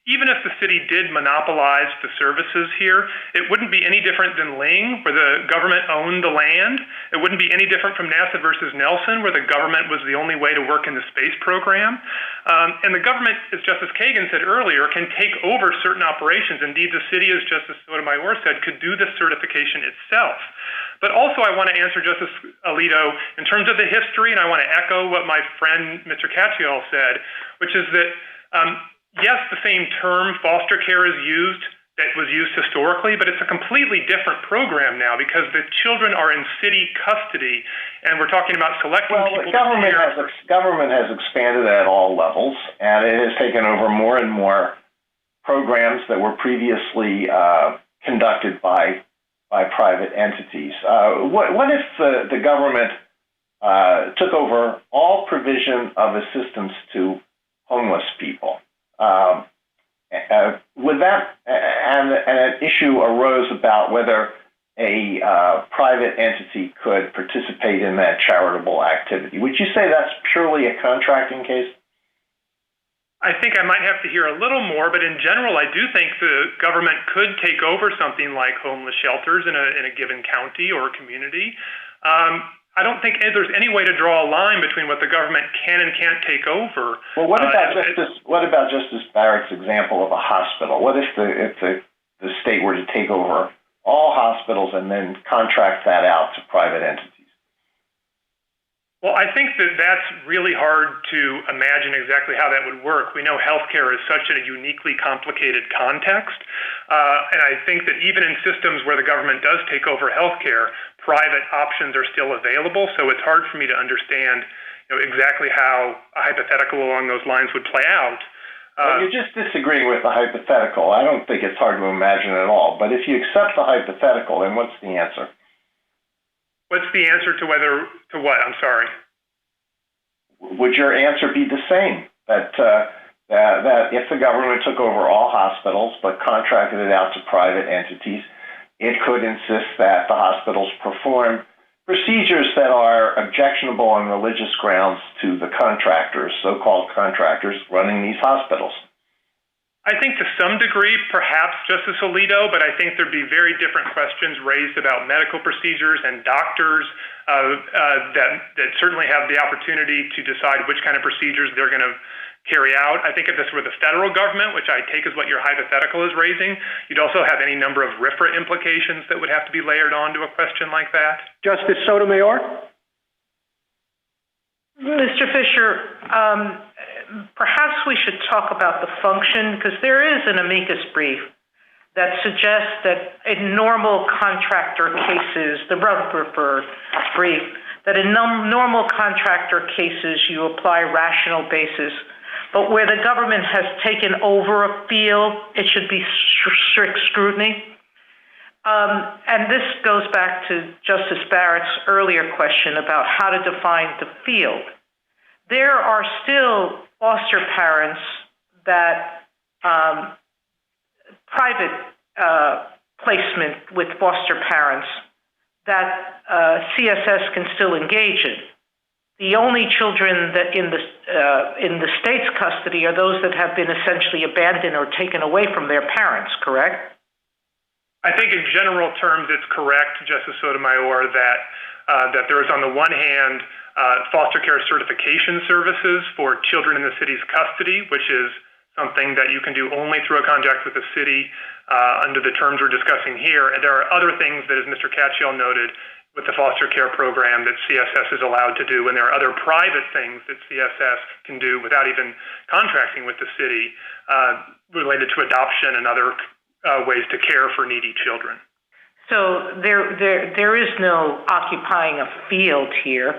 even if the city did monopolize the services here, it wouldn't be any different than Ling, where the government owned the land. It wouldn't be any different from NASA versus Nelson, where the government was the only way to work in the space program. And the government, as Justice Kagan said earlier, can take over certain operations. Indeed, the city, as Justice Sotomayor said, could do the certification itself. But also I want to answer Justice Alito in terms of the history, and I want to echo what my friend Mr. Katyal said, which is that yes, the same term, foster care, is used that was used historically, but it's a completely different program now because the children are in city custody, and we're talking about selecting people. Government has expanded at all levels, and it has taken over more and more programs that were previously conducted by private entities. What if the government took over all provision of assistance to homeless people? Would that, and an issue arose about whether a private entity could participate in that charitable activity. Would you say that's purely a contracting case? I think I might have to hear a little more, but in general, I do think the government could take over something like homeless shelters in a given county or community. I don't think there's any way to draw a line between what the government can and can't take over. Well, what about Justice Barrett's example of a hospital? What if the state were to take over all hospitals and then contract that out to private entities? Well, I think that's really hard to imagine exactly how that would work. We know healthcare is such a uniquely complicated context, and I think that even in systems where the government does take over healthcare, private options are still available, so it's hard for me to understand exactly how a hypothetical along those lines would play out. Well, you're just disagreeing with the hypothetical. I don't think it's hard to imagine at all, but if you accept the hypothetical, then what's the answer? What's the answer to what? I'm sorry. Would your answer be the same? That if the government took over all hospitals but contracted it out to private entities, it could insist that the hospitals perform procedures that are objectionable on religious grounds to the contractors, so-called contractors, running these hospitals? I think to some degree, perhaps, Justice Alito, but I think there'd be very different questions raised about medical procedures and doctors that certainly have the opportunity to decide which kind of procedures they're going to carry out. I think if this were the federal government, which I take as what your hypothetical is raising, you'd also have any number of RFRA implications that would have to be layered onto a question like that. Justice Sotomayor? Mr. Fisher, perhaps we should talk about the function, because there is an amicus brief that suggests that in normal contractor cases, the Rutherford brief, that in normal contractor cases you apply rational basis, but where the government has taken over a field, it should be strict scrutiny. And this goes back to Justice Barrett's earlier question about how to define the field. There are still foster parents that private placement with foster parents that CSS can still engage in. The only children that in the state's custody are those that have been essentially abandoned or taken away from their parents, correct? I think in general terms it's correct, Justice Sotomayor, that there is on the one hand foster care certification services for children in the city's custody, which is something that you can do only through a contract with the city under the terms we're discussing here. And there are other things that, as Mr. Katyal noted, with the foster care program that CSS is allowed to do, and there are other private things that CSS can do without even contracting with the city related to adoption and other ways to care for needy children. So there is no occupying a field here,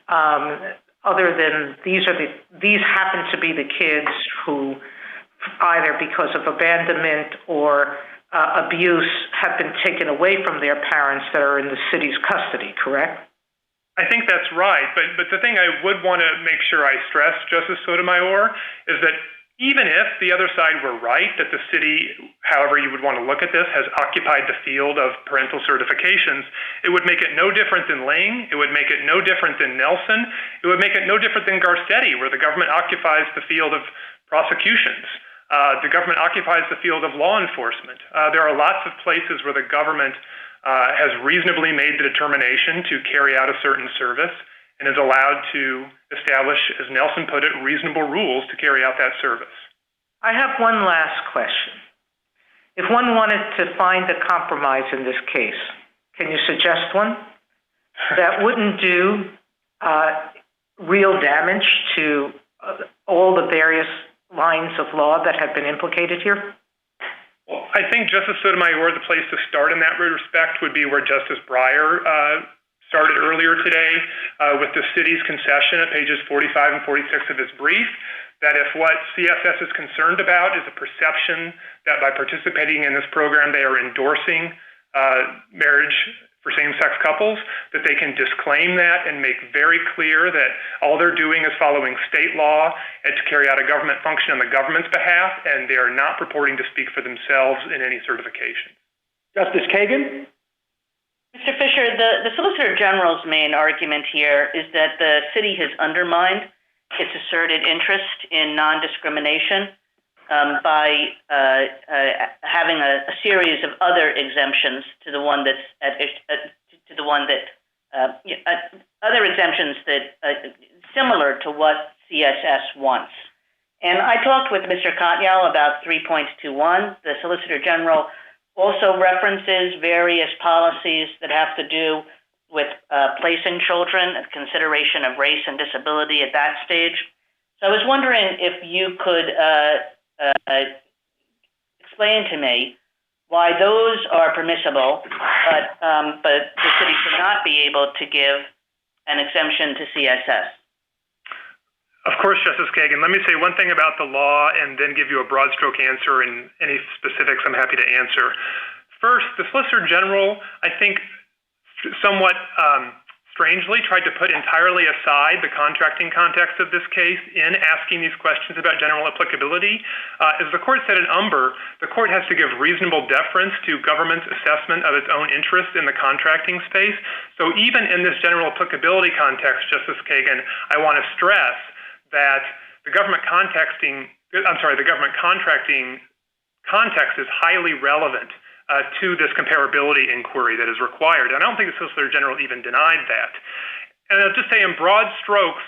other than these happen to be the kids who, either because of abandonment or abuse, have been taken away from their parents that are in the city's custody, correct? I think that's right, but the thing I would want to make sure I stress, Justice Sotomayor, is that even if the other side were right, that the city, however you would want to look at this, has occupied the field of parental certifications, it would make it no different than Ling, it would make it no different than Nelson, it would make it no different than Garcetti, where the government occupies the field of prosecutions. The government occupies the field of law enforcement. There are lots of places where the government has reasonably made the determination to carry out a certain service and is allowed to establish, as Nelson put it, reasonable rules to carry out that service. I have one last question. If one wanted to find a compromise in this case, can you suggest one that wouldn't do real damage to all the various lines of law that have been implicated here? Well, I think, Justice Sotomayor, the place to start in that respect would be where Justice Breyer started earlier today with the city's concession at pages 45 and 46 of his brief, that if what CSS is concerned about is a perception that by participating in this program they are endorsing marriage for same-sex couples, that they can disclaim that and make very clear that all they're doing is following state law and to carry out a government function on the government's behalf, and they are not purporting to speak for themselves in any certification. Justice Kagan? Mr. Fisher, the Solicitor General's main argument here is that the city has undermined its asserted interest in non-discrimination by having a series of other exemptions to the one that's other exemptions that similar to what CSS wants. And I talked with Mr. Katyal about 3.21. The Solicitor General also references various policies that have to do with placing children, consideration of race and disability at that stage. So I was wondering if you could explain to me why those are permissible, but the city should not be able to give an exemption to CSS. Of course, Justice Kagan. Let me say one thing about the law and then give you a broad stroke answer, and any specifics I'm happy to answer. First, the Solicitor General, I think, somewhat strangely tried to put entirely aside the contracting context of this case in asking these questions about general applicability. As the court said in Umber, the court has to give reasonable deference to government's assessment of its own interest in the contracting space. So even in this general applicability context, Justice Kagan, I want to stress that the government contracting context is highly relevant to this comparability inquiry that is required. And I don't think the Solicitor General even denied that. And I'll just say in broad strokes,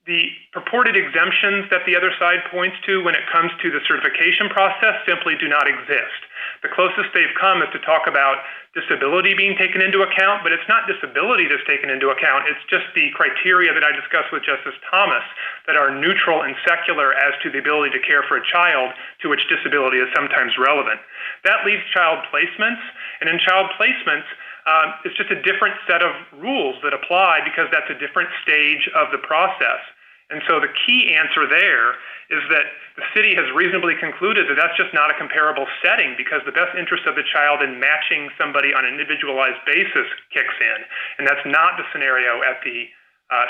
the purported exemptions that the other side points to when it comes to the certification process simply do not exist. The closest they've come is to talk about disability being taken into account, but it's not disability that's taken into account. It's just the criteria that I discussed with Justice Thomas that are neutral and secular as to the ability to care for a child to which disability is sometimes relevant. That leaves child placements, and in child placements, it's just a different set of rules that apply because that's a different stage of the process. And so the key answer there is that the city has reasonably concluded that that's just not a comparable setting because the best interest of the child in matching somebody on an individualized basis kicks in. And that's not the scenario at the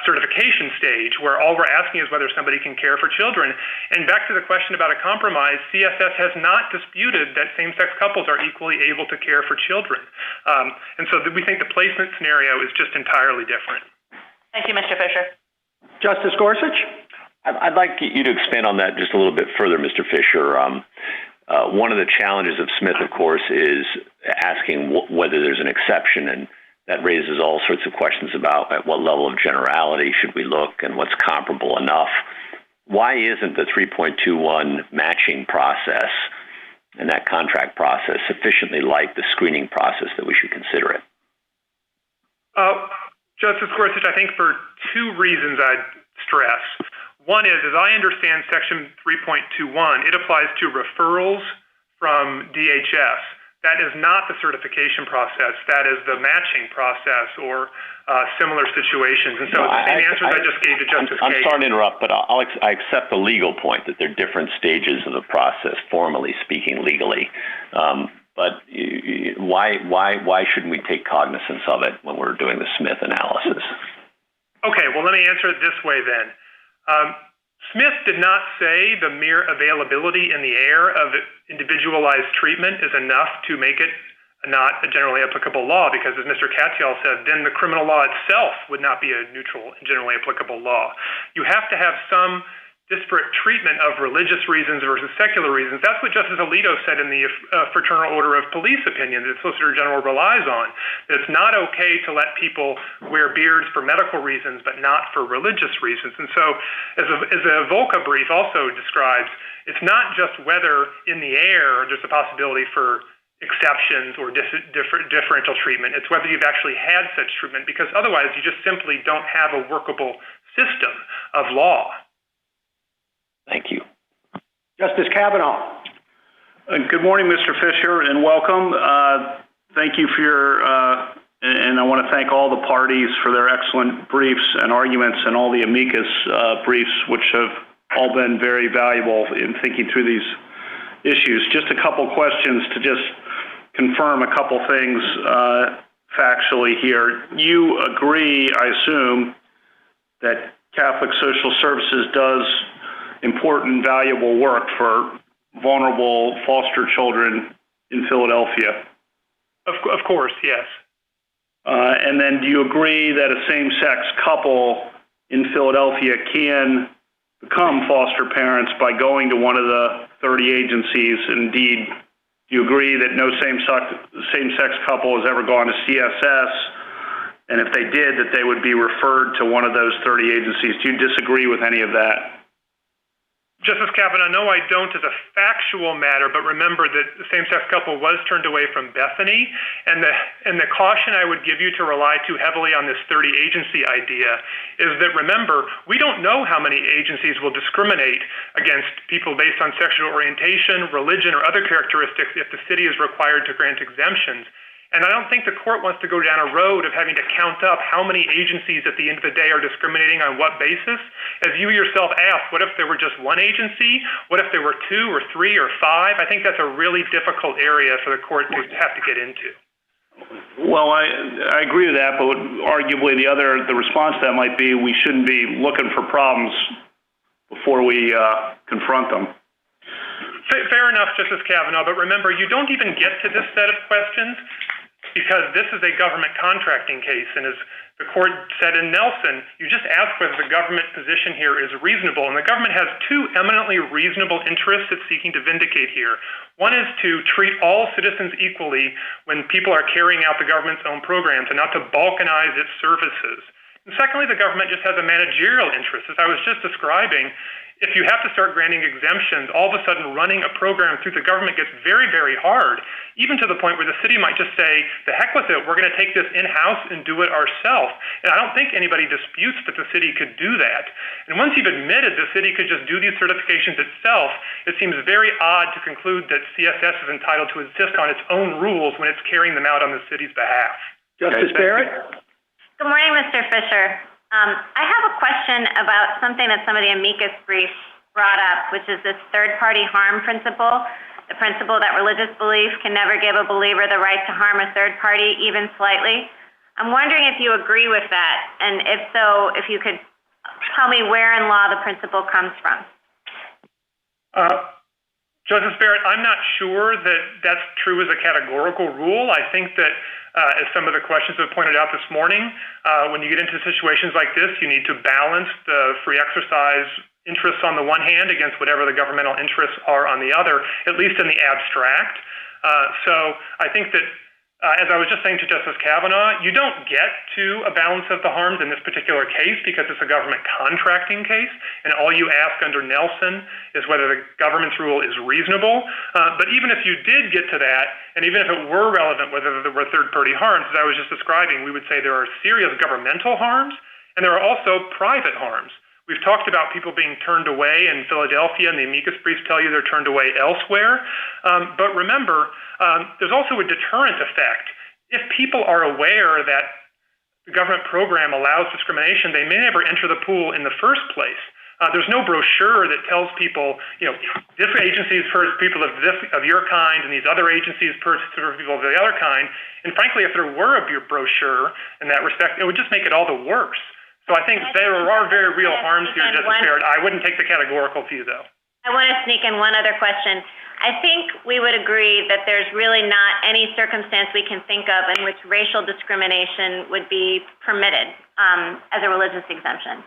certification stage, where all we're asking is whether somebody can care for children. And back to the question about a compromise, CSS has not disputed that same-sex couples are equally able to care for children. And so we think the placement scenario is just entirely different. Thank you, Mr. Fisher. Justice Gorsuch? I'd like you to expand on that just a little bit further, Mr. Fisher. One of the challenges of Smith, of course, is asking whether there's an exception, and that raises all sorts of questions about at what level of generality should we look and what's comparable enough. Why isn't the 3.21 matching process and that contract process sufficiently like the screening process that we should consider it? Justice Gorsuch, I think for two reasons I'd stress. One is, as I understand Section 3.21, it applies to referrals from DHS. That is not the certification process. That is the matching process or similar situations. And so the same answers I just gave to Justice Kagan. I'm sorry to interrupt, but I accept the legal point that there are different stages of the process, formally speaking, legally. But why shouldn't we take cognizance of it when we're doing the Smith analysis? Okay, well, let me answer it this way then. Smith did not say the mere availability in the air of individualized treatment is enough to make it not a generally applicable law, because as Mr. Katyal said, then the criminal law itself would not be a neutral and generally applicable law. You have to have some disparate treatment of religious reasons versus secular reasons. That's what Justice Alito said in the Fraternal Order of Police opinion that the Solicitor General relies on. That it's not okay to let people wear beards for medical reasons, but not for religious reasons. And so, as a Volca brief also describes, it's not just whether in the air there's a possibility for exceptions or differential treatment. It's whether you've actually had such treatment, because otherwise you just simply don't have a workable system of law. Thank you. Justice Kavanaugh. Good morning, Mr. Fisher, and welcome. Thank you for your, and I want to thank all the parties for their excellent briefs and arguments and all the amicus briefs, which have all been very valuable in thinking through these issues. Just a couple questions to just confirm a couple things factually here. You agree, I assume, that Catholic Social Services does important, valuable work for vulnerable foster children in Philadelphia? Of course, yes. And then do you agree that a same-sex couple in Philadelphia can become foster parents by going to one of the 30 agencies? Indeed, do you agree that no same-sex couple has ever gone to CSS? And if they did, that they would be referred to one of those 30 agencies? Do you disagree with any of that? Justice Kavanaugh, no, I don't as a factual matter, but remember that the same-sex couple was turned away from Bethany, and the caution I would give you to rely too heavily on this 30-agency idea is that, remember, we don't know how many agencies will discriminate against people based on sexual orientation, religion, or other characteristics if the city is required to grant exemptions. And I don't think the court wants to go down a road of having to count up how many agencies at the end of the day are discriminating on what basis. As you yourself asked, what if there were just one agency? What if there were 2 or 3 or 5? I think that's a really difficult area for the court to have to get into. Well, I agree with that, but arguably the response to that might be we shouldn't be looking for problems before we confront them. Fair enough, Justice Kavanaugh, but remember, you don't even get to this set of questions because this is a government contracting case, and as the court said in Nelson, you just ask whether the government position here is reasonable, and the government has 2 eminently reasonable interests it's seeking to vindicate here. One is to treat all citizens equally when people are carrying out the government's own programs and not to balkanize its services. And secondly, the government just has a managerial interest. As I was just describing, if you have to start granting exemptions, all of a sudden running a program through the government gets very, very hard, even to the point where the city might just say, the heck with it, we're going to take this in-house and do it ourselves. And I don't think anybody disputes that the city could do that. And once you've admitted the city could just do these certifications itself, it seems very odd to conclude that CSS is entitled to insist on its own rules when it's carrying them out on the city's behalf. Justice Barrett? Good morning, Mr. Fisher. I have a question about something that some of the amicus briefs brought up, which is this third-party harm principle, the principle that religious belief can never give a believer the right to harm a third party, even slightly. I'm wondering if you agree with that, and if so, if you could tell me where in law the principle comes from. Justice Barrett, I'm not sure that that's true as a categorical rule. I think that, as some of the questions have pointed out this morning, when you get into situations like this, you need to balance the free exercise interests on the one hand against whatever the governmental interests are on the other, at least in the abstract. So I think that, as I was just saying to Justice Kavanaugh, you don't get to a balance of the harms in this particular case because it's a government contracting case, and all you ask under Nelson is whether the government's rule is reasonable. But even if you did get to that, and even if it were relevant whether there were third-party harms, as I was just describing, we would say there are serious governmental harms, and there are also private harms. We've talked about people being turned away in Philadelphia, and the amicus briefs tell you they're turned away elsewhere. But remember, there's also a deterrent effect. If people are aware that the government program allows discrimination, they may never enter the pool in the first place. There's no brochure that tells people, this agency is for people of your kind, and these other agencies for people of the other kind. And frankly, if there were a brochure in that respect, it would just make it all the worse. So I think there are very real harms here, Justice Barrett. I wouldn't take the categorical view, though. I want to sneak in one other question. I think we would agree that there's really not any circumstance we can think of in which racial discrimination would be permitted as a religious exemption.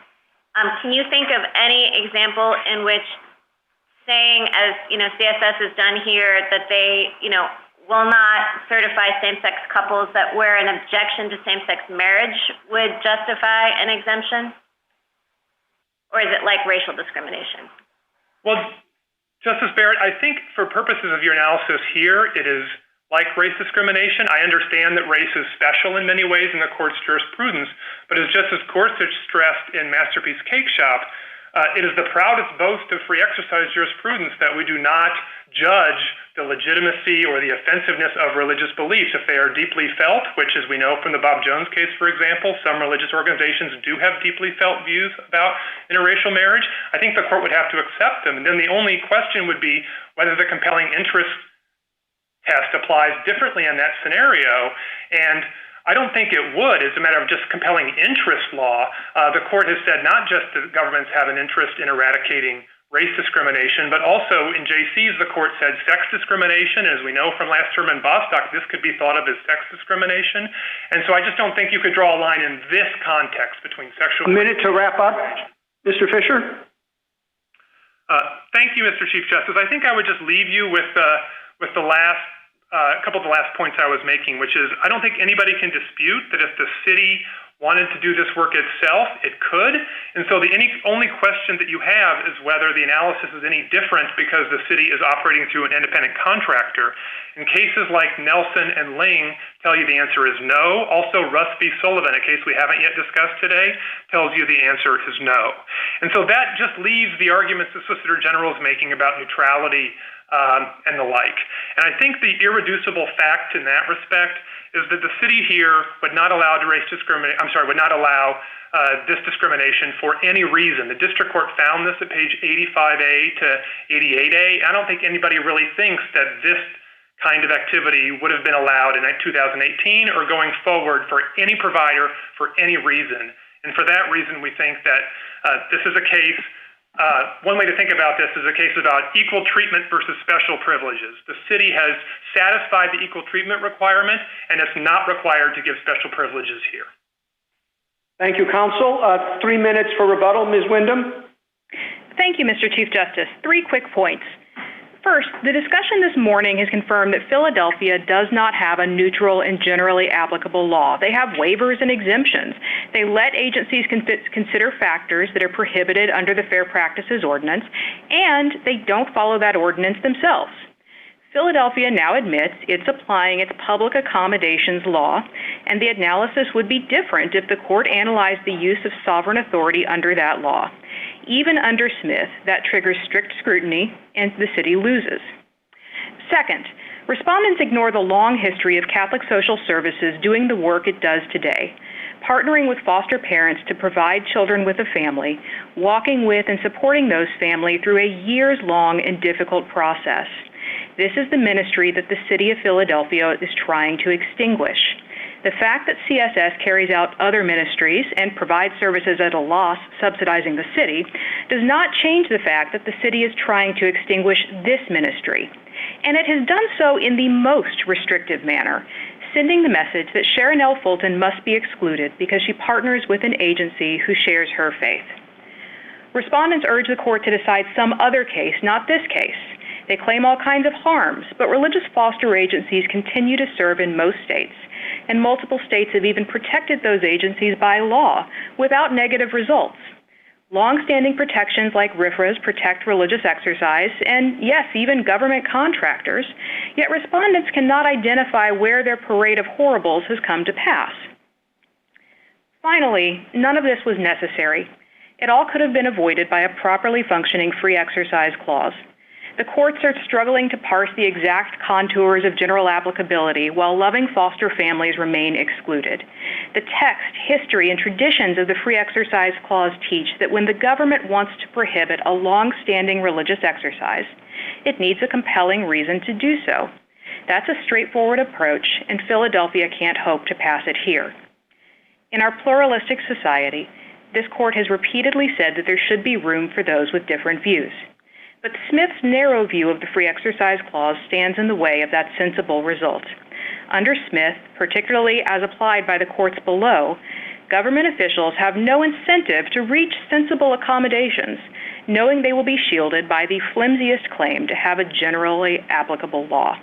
Can you think of any example in which saying, as CSS has done here, that they will not certify same-sex couples, that where an objection to same-sex marriage would justify an exemption? Or is it like racial discrimination? Well, Justice Barrett, I think for purposes of your analysis here, it is like race discrimination. I understand that race is special in many ways in the court's jurisprudence, but as Justice Gorsuch stressed in Masterpiece Cake Shop, it is the proudest boast of free exercise jurisprudence that we do not judge the legitimacy or the offensiveness of religious beliefs if they are deeply felt, which, as we know from the Bob Jones case, for example, some religious organizations do have deeply felt views about interracial marriage. I think the court would have to accept them. And then the only question would be whether the compelling interest test applies differently in that scenario. And I don't think it would. It's a matter of just compelling interest law. The court has said not just that governments have an interest in eradicating race discrimination, but also in JC's, the court said sex discrimination. As we know from last term in Bostock, this could be thought of as sex discrimination. And so I just don't think you could draw a line in this context between sexual... A minute to wrap up. Mr. Fisher? Thank you, Mr. Chief Justice. I think I would just leave you with the last a couple of the last points I was making, which is I don't think anybody can dispute that if the city wanted to do this work itself, it could. And so the only question that you have is whether the analysis is any different because the city is operating through an independent contractor. In cases like Nelson and Ling tell you the answer is no. Also, Russ v. Sullivan, a case we haven't yet discussed today, tells you the answer is no. And so that just leaves the arguments the Solicitor General is making about neutrality and the like. And I think the irreducible fact in that respect is that the city here would not allow this discrimination for any reason. The district court found this at page 85A to 88A. I don't think anybody really thinks that this kind of activity would have been allowed in 2018 or going forward for any provider for any reason. And for that reason, we think that this is a case one way to think about this is a case about equal treatment versus special privileges. The city has satisfied the equal treatment requirement, and it's not required to give special privileges here. Thank you, counsel. 3 minutes for rebuttal. Ms. Wyndham? Thank you, Mr. Chief Justice. 3 quick points. First, the discussion this morning has confirmed that Philadelphia does not have a neutral and generally applicable law. They have waivers and exemptions. They let agencies consider factors that are prohibited under the Fair Practices Ordinance, and they don't follow that ordinance themselves. Philadelphia now admits it's applying its public accommodations law, and the analysis would be different if the court analyzed the use of sovereign authority under that law. Even under Smith, that triggers strict scrutiny, and the city loses. Second, respondents ignore the long history of Catholic Social Services doing the work it does today, partnering with foster parents to provide children with a family, walking with and supporting those families through a years-long and difficult process. This is the ministry that the city of Philadelphia is trying to extinguish. The fact that CSS carries out other ministries and provides services at a loss subsidizing the city does not change the fact that the city is trying to extinguish this ministry. And it has done so in the most restrictive manner, sending the message that Sharon L. Fulton must be excluded because she partners with an agency who shares her faith. Respondents urge the court to decide some other case, not this case. They claim all kinds of harms, but religious foster agencies continue to serve in most states, and multiple states have even protected those agencies by law without negative results. Long-standing protections like RFRAs protect religious exercise, and yes, even government contractors, yet respondents cannot identify where their parade of horribles has come to pass. Finally, none of this was necessary. It all could have been avoided by a properly functioning free exercise clause. The courts are struggling to parse the exact contours of general applicability while loving foster families remain excluded. The text, history, and traditions of the Free Exercise Clause teach that when the government wants to prohibit a long-standing religious exercise, it needs a compelling reason to do so. That's a straightforward approach, and Philadelphia can't hope to pass it here. In our pluralistic society, this court has repeatedly said that there should be room for those with different views. But Smith's narrow view of the Free Exercise Clause stands in the way of that sensible result. Under Smith, particularly as applied by the courts below, government officials have no incentive to reach sensible accommodations, knowing they will be shielded by the flimsiest claim to have a generally applicable law.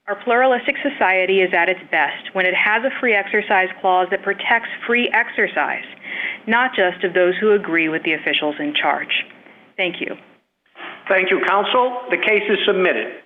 Our pluralistic society is at its best when it has a free exercise clause that protects free exercise, not just of those who agree with the officials in charge. Thank you. Thank you, counsel. The case is submitted.